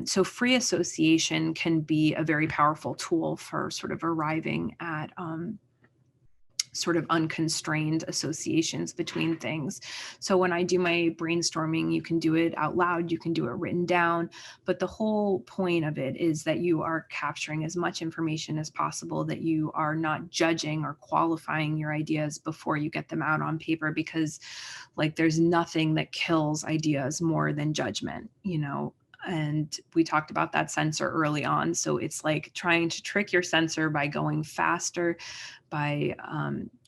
So free association can be a very powerful tool for sort of arriving at sort of unconstrained associations between things. So when I do my brainstorming, you can do it out loud, you can do it written down, but the whole point of it is that you are capturing as much information as possible, that you are not judging or qualifying your ideas before you get them out on paper, because like there's nothing that kills ideas more than judgment, you know. And we talked about that sensor early on. So it's like trying to trick your sensor by going faster, by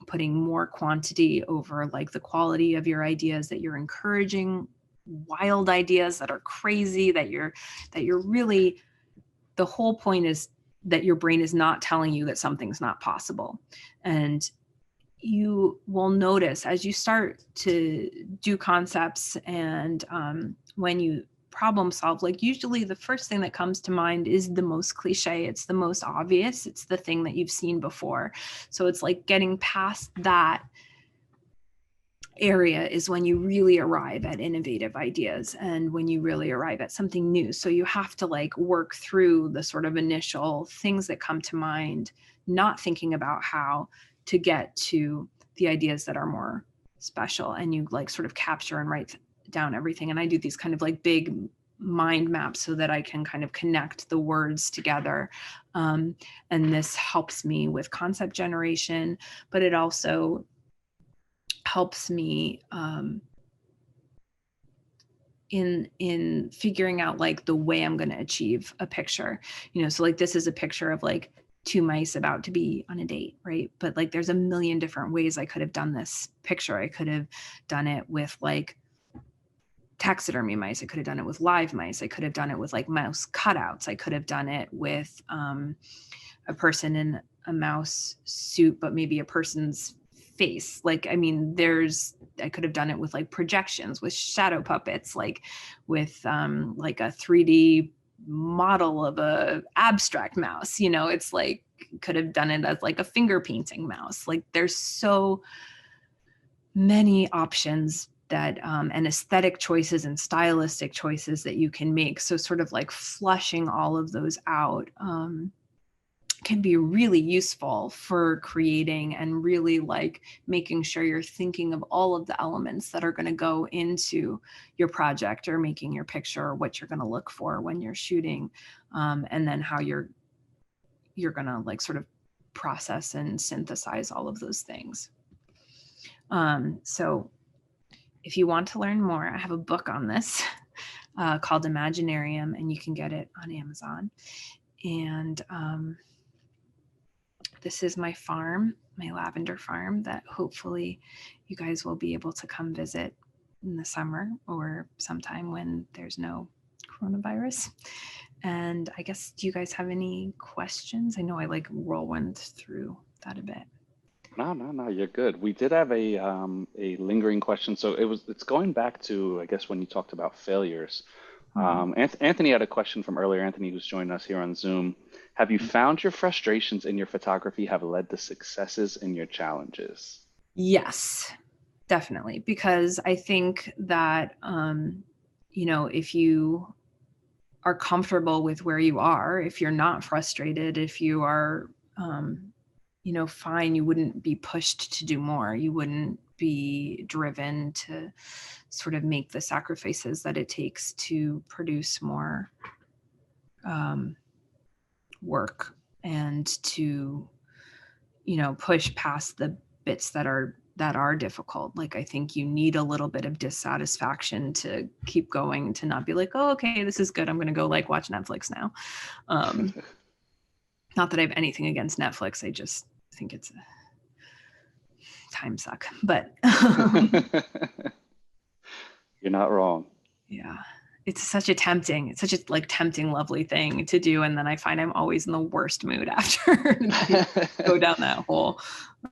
putting more quantity over like the quality of your ideas, that you're encouraging wild ideas that are crazy, that you're really, the whole point is that your brain is not telling you that something's not possible. And you will notice as you start to do concepts and when you problem solve, like usually the first thing that comes to mind is the most cliche, it's the most obvious, it's the thing that you've seen before. So it's like getting past that area is when you really arrive at innovative ideas and when you really arrive at something new. So you have to like work through the sort of initial things that come to mind, not thinking about how to get to the ideas that are more special, and you like sort of capture and write down everything. And I do these kind of like big mind maps so that I can kind of connect the words together. And this helps me with concept generation, but it also helps me in figuring out like the way I'm going to achieve a picture, you know. So like this is a picture of like two mice about to be on a date, right? But like there's a million different ways I could have done this picture. I could have done it with like taxidermy mice, I could have done it with live mice, I could have done it with like mouse cutouts, I could have done it with a person in a mouse suit but maybe a person's face. Like, I mean, I could have done it with like projections, with shadow puppets, like with like a 3D model of a abstract mouse, you know. It's like could have done it as like a finger painting mouse. Like there's so many options that and aesthetic choices and stylistic choices that you can make. So sort of like flushing all of those out can be really useful for creating and really like making sure you're thinking of all of the elements that are going to go into your project or making your picture, or what you're going to look for when you're shooting, and then how you're going to like sort of process and synthesize all of those things. So if you want to learn more, I have a book on this called Imaginarium, and you can get it on Amazon. And this is my farm, my lavender farm, that hopefully you guys will be able to come visit in the summer or sometime when there's no coronavirus. And I guess, do you guys have any questions? I know I like whirlwind through that a bit. No, you're good. We did have a lingering question. So it's going back to, I guess, when you talked about failures. Anthony had a question from earlier. Anthony, who's joined us here on Zoom. Have you found your frustrations in your photography have led to successes in your challenges? Yes, definitely. Because I think that, you know, if you are comfortable with where you are, if you're not frustrated, if you are, you know, fine, you wouldn't be pushed to do more. You wouldn't be driven to sort of make the sacrifices that it takes to produce more work and to, you know, push past the bits that are difficult. Like I think you need a little bit of dissatisfaction to keep going, to not be like, oh, okay, this is good, I'm gonna go like watch Netflix now. Not that I have anything against Netflix, I just think it's a time suck. But You're not wrong. yeah, it's such a tempting like tempting, lovely thing to do, and then I find I'm always in the worst mood after go down that hole.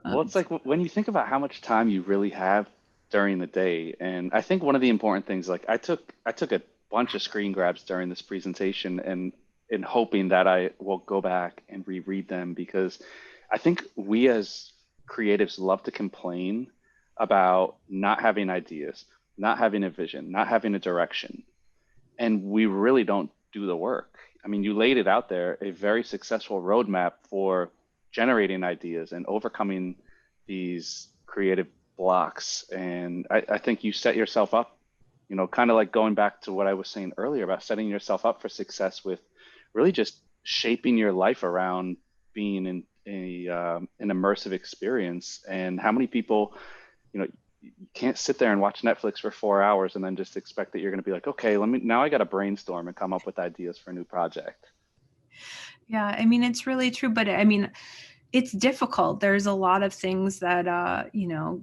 Well, it's like when you think about how much time you really have during the day, and I think one of the important things, like I took a bunch of screen grabs during this presentation, and in hoping that I will go back and reread them, because I think we as creatives love to complain about not having ideas, not having a vision, not having a direction, and we really don't do the work. I mean, you laid it out there, a very successful roadmap for generating ideas and overcoming these creative blocks. And I think you set yourself up, you know, kind of like going back to what I was saying earlier about setting yourself up for success with really just shaping your life around being in an immersive experience. And how many people, you know, you can't sit there and watch Netflix for 4 hours and then just expect that you're going to be like, okay, now I got to brainstorm and come up with ideas for a new project. Yeah, I mean, it's really true, but I mean, it's difficult. There's a lot of things that,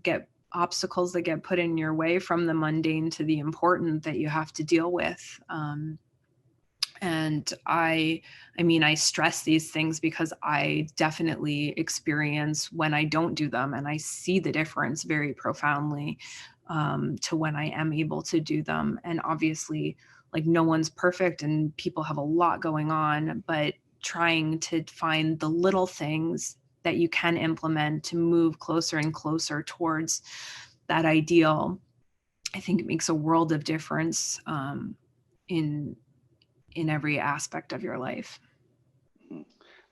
get obstacles that get put in your way, from the mundane to the important, that you have to deal with. And I mean, I stress these things because I definitely experience when I don't do them, and I see the difference very profoundly, to when I am able to do them. And obviously, like, no one's perfect and people have a lot going on, but trying to find the little things that you can implement to move closer and closer towards that ideal, I think it makes a world of difference, in every aspect of your life.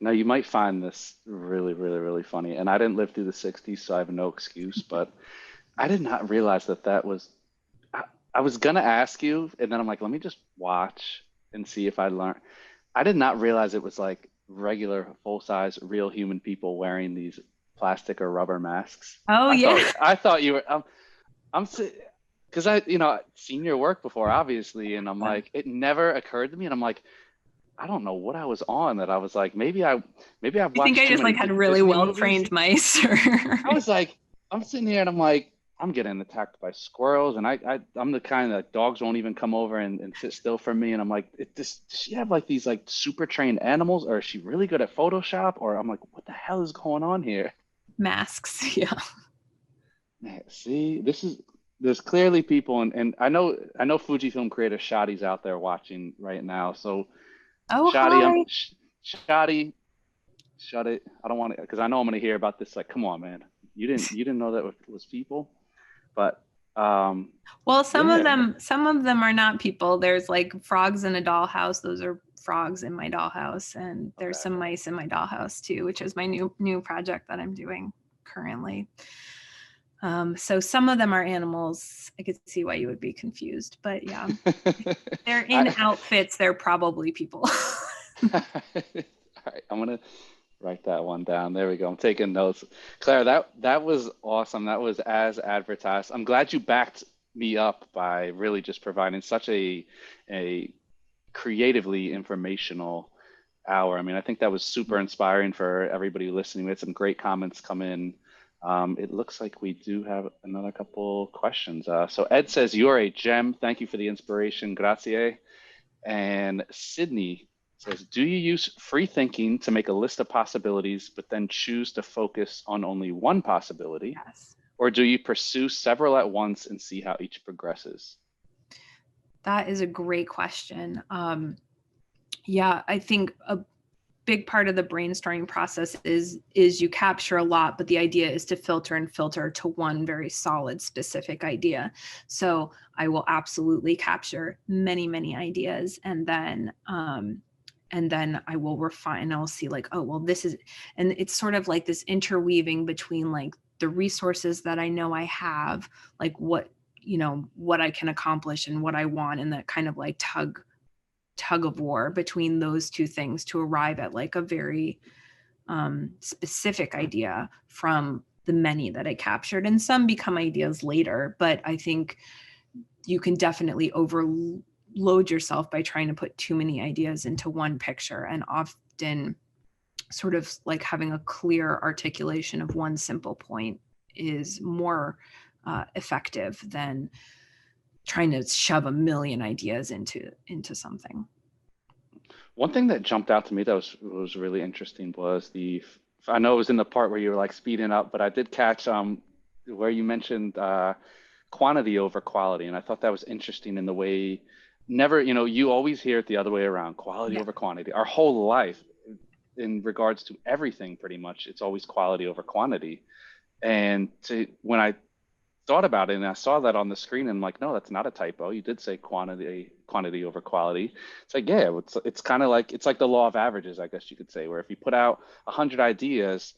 Now, you might find this really, really, really funny. And I didn't live through the 60s, so I have no excuse, but I did not realize that was, I was going to ask you, and then I'm like, let me just watch and see if I learn. I did not realize it was like regular, full-size, real human people wearing these plastic or rubber masks. Oh, yeah. I thought you were, I'm, because I've seen your work before, obviously, and I'm like, it never occurred to me, and I'm like, I don't know what I was on that I was like, maybe I've I think watched I too just many like had really Disney movies. well-trained mice. I was like, I'm sitting here and I'm like, I'm getting attacked by squirrels, and I'm the kind that dogs won't even come over and sit still for me. And I'm like, does she have like these like super trained animals, or is she really good at Photoshop? Or I'm like, what the hell is going on here? Masks, yeah. Man, see, there's clearly people, and I know Fujifilm creator Shadi's out there watching right now. So Oh, Shadi, hi. Shadi, shut it. I don't want to, because I know I'm going to hear about this. Like, come on, man. You didn't know that was people, but Well, yeah. some of them are not people. There's like frogs in a dollhouse. Those are frogs in my dollhouse, and there's Okay. some mice in my dollhouse too, which is my new project that I'm doing currently. So some of them are animals. I could see why you would be confused, but yeah, they're in I, outfits. They're probably people. all right, I'm gonna write that one down. There we go. I'm taking notes. Claire, that was awesome. That was as advertised. I'm glad you backed me up by really just providing such a creatively informational hour. I mean, I think that was super inspiring for everybody listening. We had some great comments come in. It looks like we do have another couple questions. So Ed says, "You're a gem. Thank you for the inspiration. Grazie." And Sydney says, "Do you use free thinking to make a list of possibilities, but then choose to focus on only one possibility? Yes. Or do you pursue several at once and see how each progresses?" That is a great question. Yeah, I think a big part of the brainstorming process is you capture a lot, but the idea is to filter to one very solid specific idea. So I will absolutely capture many ideas, and then I will refine. I'll see like, oh well, this is, and it's sort of like this interweaving between like the resources that I know I have, like what I can accomplish and what I want, and that kind of like tug of war between those two things to arrive at like a very specific idea from the many that I captured. And some become ideas later, but I think you can definitely overload yourself by trying to put too many ideas into one picture. And often sort of like having a clear articulation of one simple point is more effective than trying to shove a million ideas into something. One thing that jumped out to me that was really interesting was I know it was in the part where you were like speeding up, but I did catch where you mentioned quantity over quality, and I thought that was interesting in the way never, you always hear it the other way around, quality Yeah. over quantity. Our whole life in regards to everything, pretty much, it's always quality over quantity. And when I thought about it and I saw that on the screen, and I'm like, no, that's not a typo. You did say quantity over quality. It's like, yeah, it's kind of like, it's like the law of averages, I guess you could say, where if you put out 100 ideas,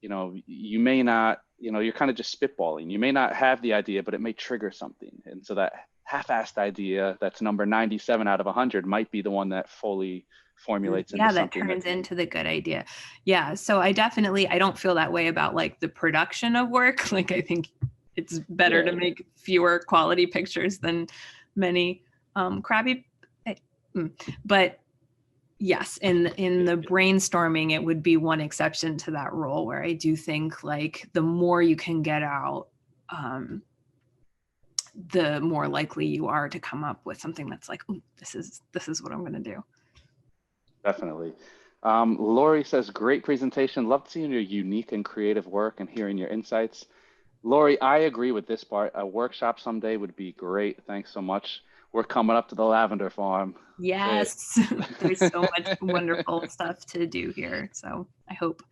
you may not, you're kind of just spitballing. You may not have the idea, but it may trigger something. And so that half-assed idea that's number 97 out of 100 might be the one that fully formulates into that something turns into the good idea. Yeah. So I don't feel that way about like the production of work. Like I think it's better to make fewer quality pictures than many crappy. But yes, in the brainstorming, it would be one exception to that rule, where I do think like the more you can get out, the more likely you are to come up with something that's like, ooh, this is what I'm going to do. Definitely. Lori says, great presentation. Loved seeing your unique and creative work and hearing your insights. Lori, I agree with this part. A workshop someday would be great. Thanks so much. We're coming up to the lavender farm. Yes. There's so much wonderful stuff to do here. So I hope.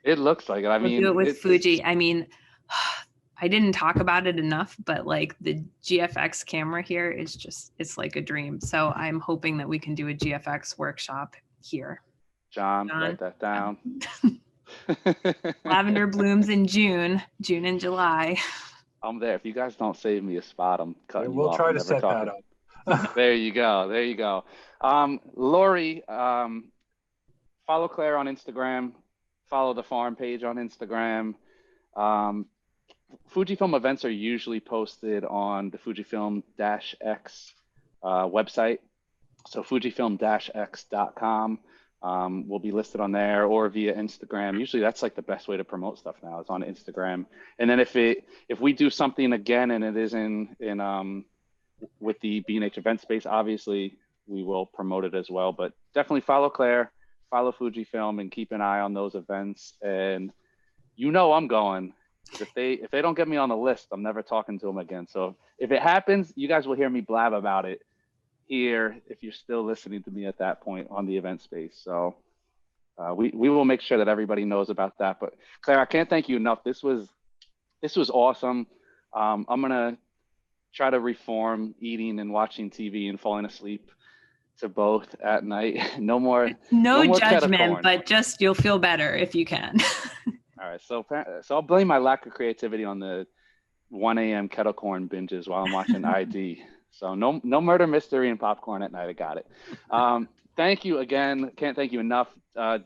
It looks like it. I mean, do it with Fuji. I mean, I didn't talk about it enough, but like the GFX camera here is it's like a dream. So I'm hoping that we can do a GFX workshop here. John, write that down. Lavender blooms in June and July. I'm there. If you guys don't save me a spot, I'm cutting you off. We'll try to set that up. There you go. Lori, follow Claire on Instagram. Follow the farm page on Instagram. Fujifilm events are usually posted on the Fujifilm-X website. So Fujifilm-X.com will be listed on there, or via Instagram. Usually that's like the best way to promote stuff now, is on Instagram. And then if we do something again and it is in with the B&H event space, obviously we will promote it as well. But definitely follow Claire, follow Fujifilm, and keep an eye on those events. And I'm going. If they don't get me on the list, I'm never talking to them again. So if it happens, you guys will hear me blab about it here, if you're still listening to me at that point on the event space. So we will make sure that everybody knows about that. But Claire, I can't thank you enough. This was awesome. I'm gonna try to reform eating and watching TV and falling asleep to both at night. No more judgment, but just you'll feel better if you can. All right, so I'll blame my lack of creativity on the 1 a.m. kettle corn binges while I'm watching ID. So no murder mystery and popcorn at night. I got it. Thank you again. Can't thank you enough.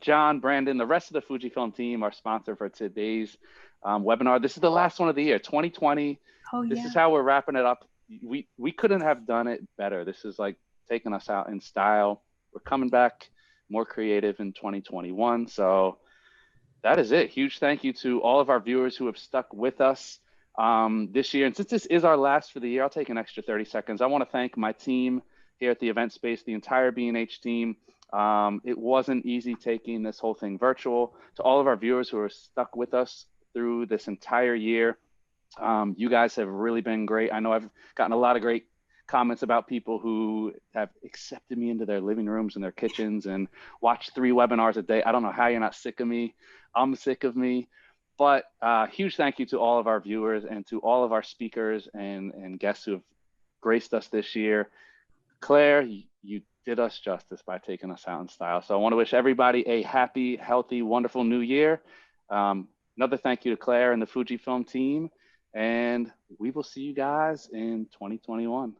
John, Brandon, the rest of the Fujifilm team, our sponsor for today's webinar. This is the last one of the year, 2020. This is how we're wrapping it up. We couldn't have done it better. This is like taking us out in style. We're coming back more creative in 2021. So that is it. Huge thank you to all of our viewers who have stuck with us this year. And since this is our last for the year, I'll take an extra 30 seconds. I want to thank my team here at the event space, the entire B&H team. It wasn't easy taking this whole thing virtual. To all of our viewers who are stuck with us through this entire year, you guys have really been great. I know I've gotten a lot of great comments about people who have accepted me into their living rooms and their kitchens and watched 3 webinars a day. I don't know how you're not sick of me. I'm sick of me. But huge thank you to all of our viewers and to all of our speakers and guests who have graced us this year. Claire, you did us justice by taking us out in style. So I want to wish everybody a happy, healthy, wonderful new year. Another thank you to Claire and the Fujifilm team. And we will see you guys in 2021.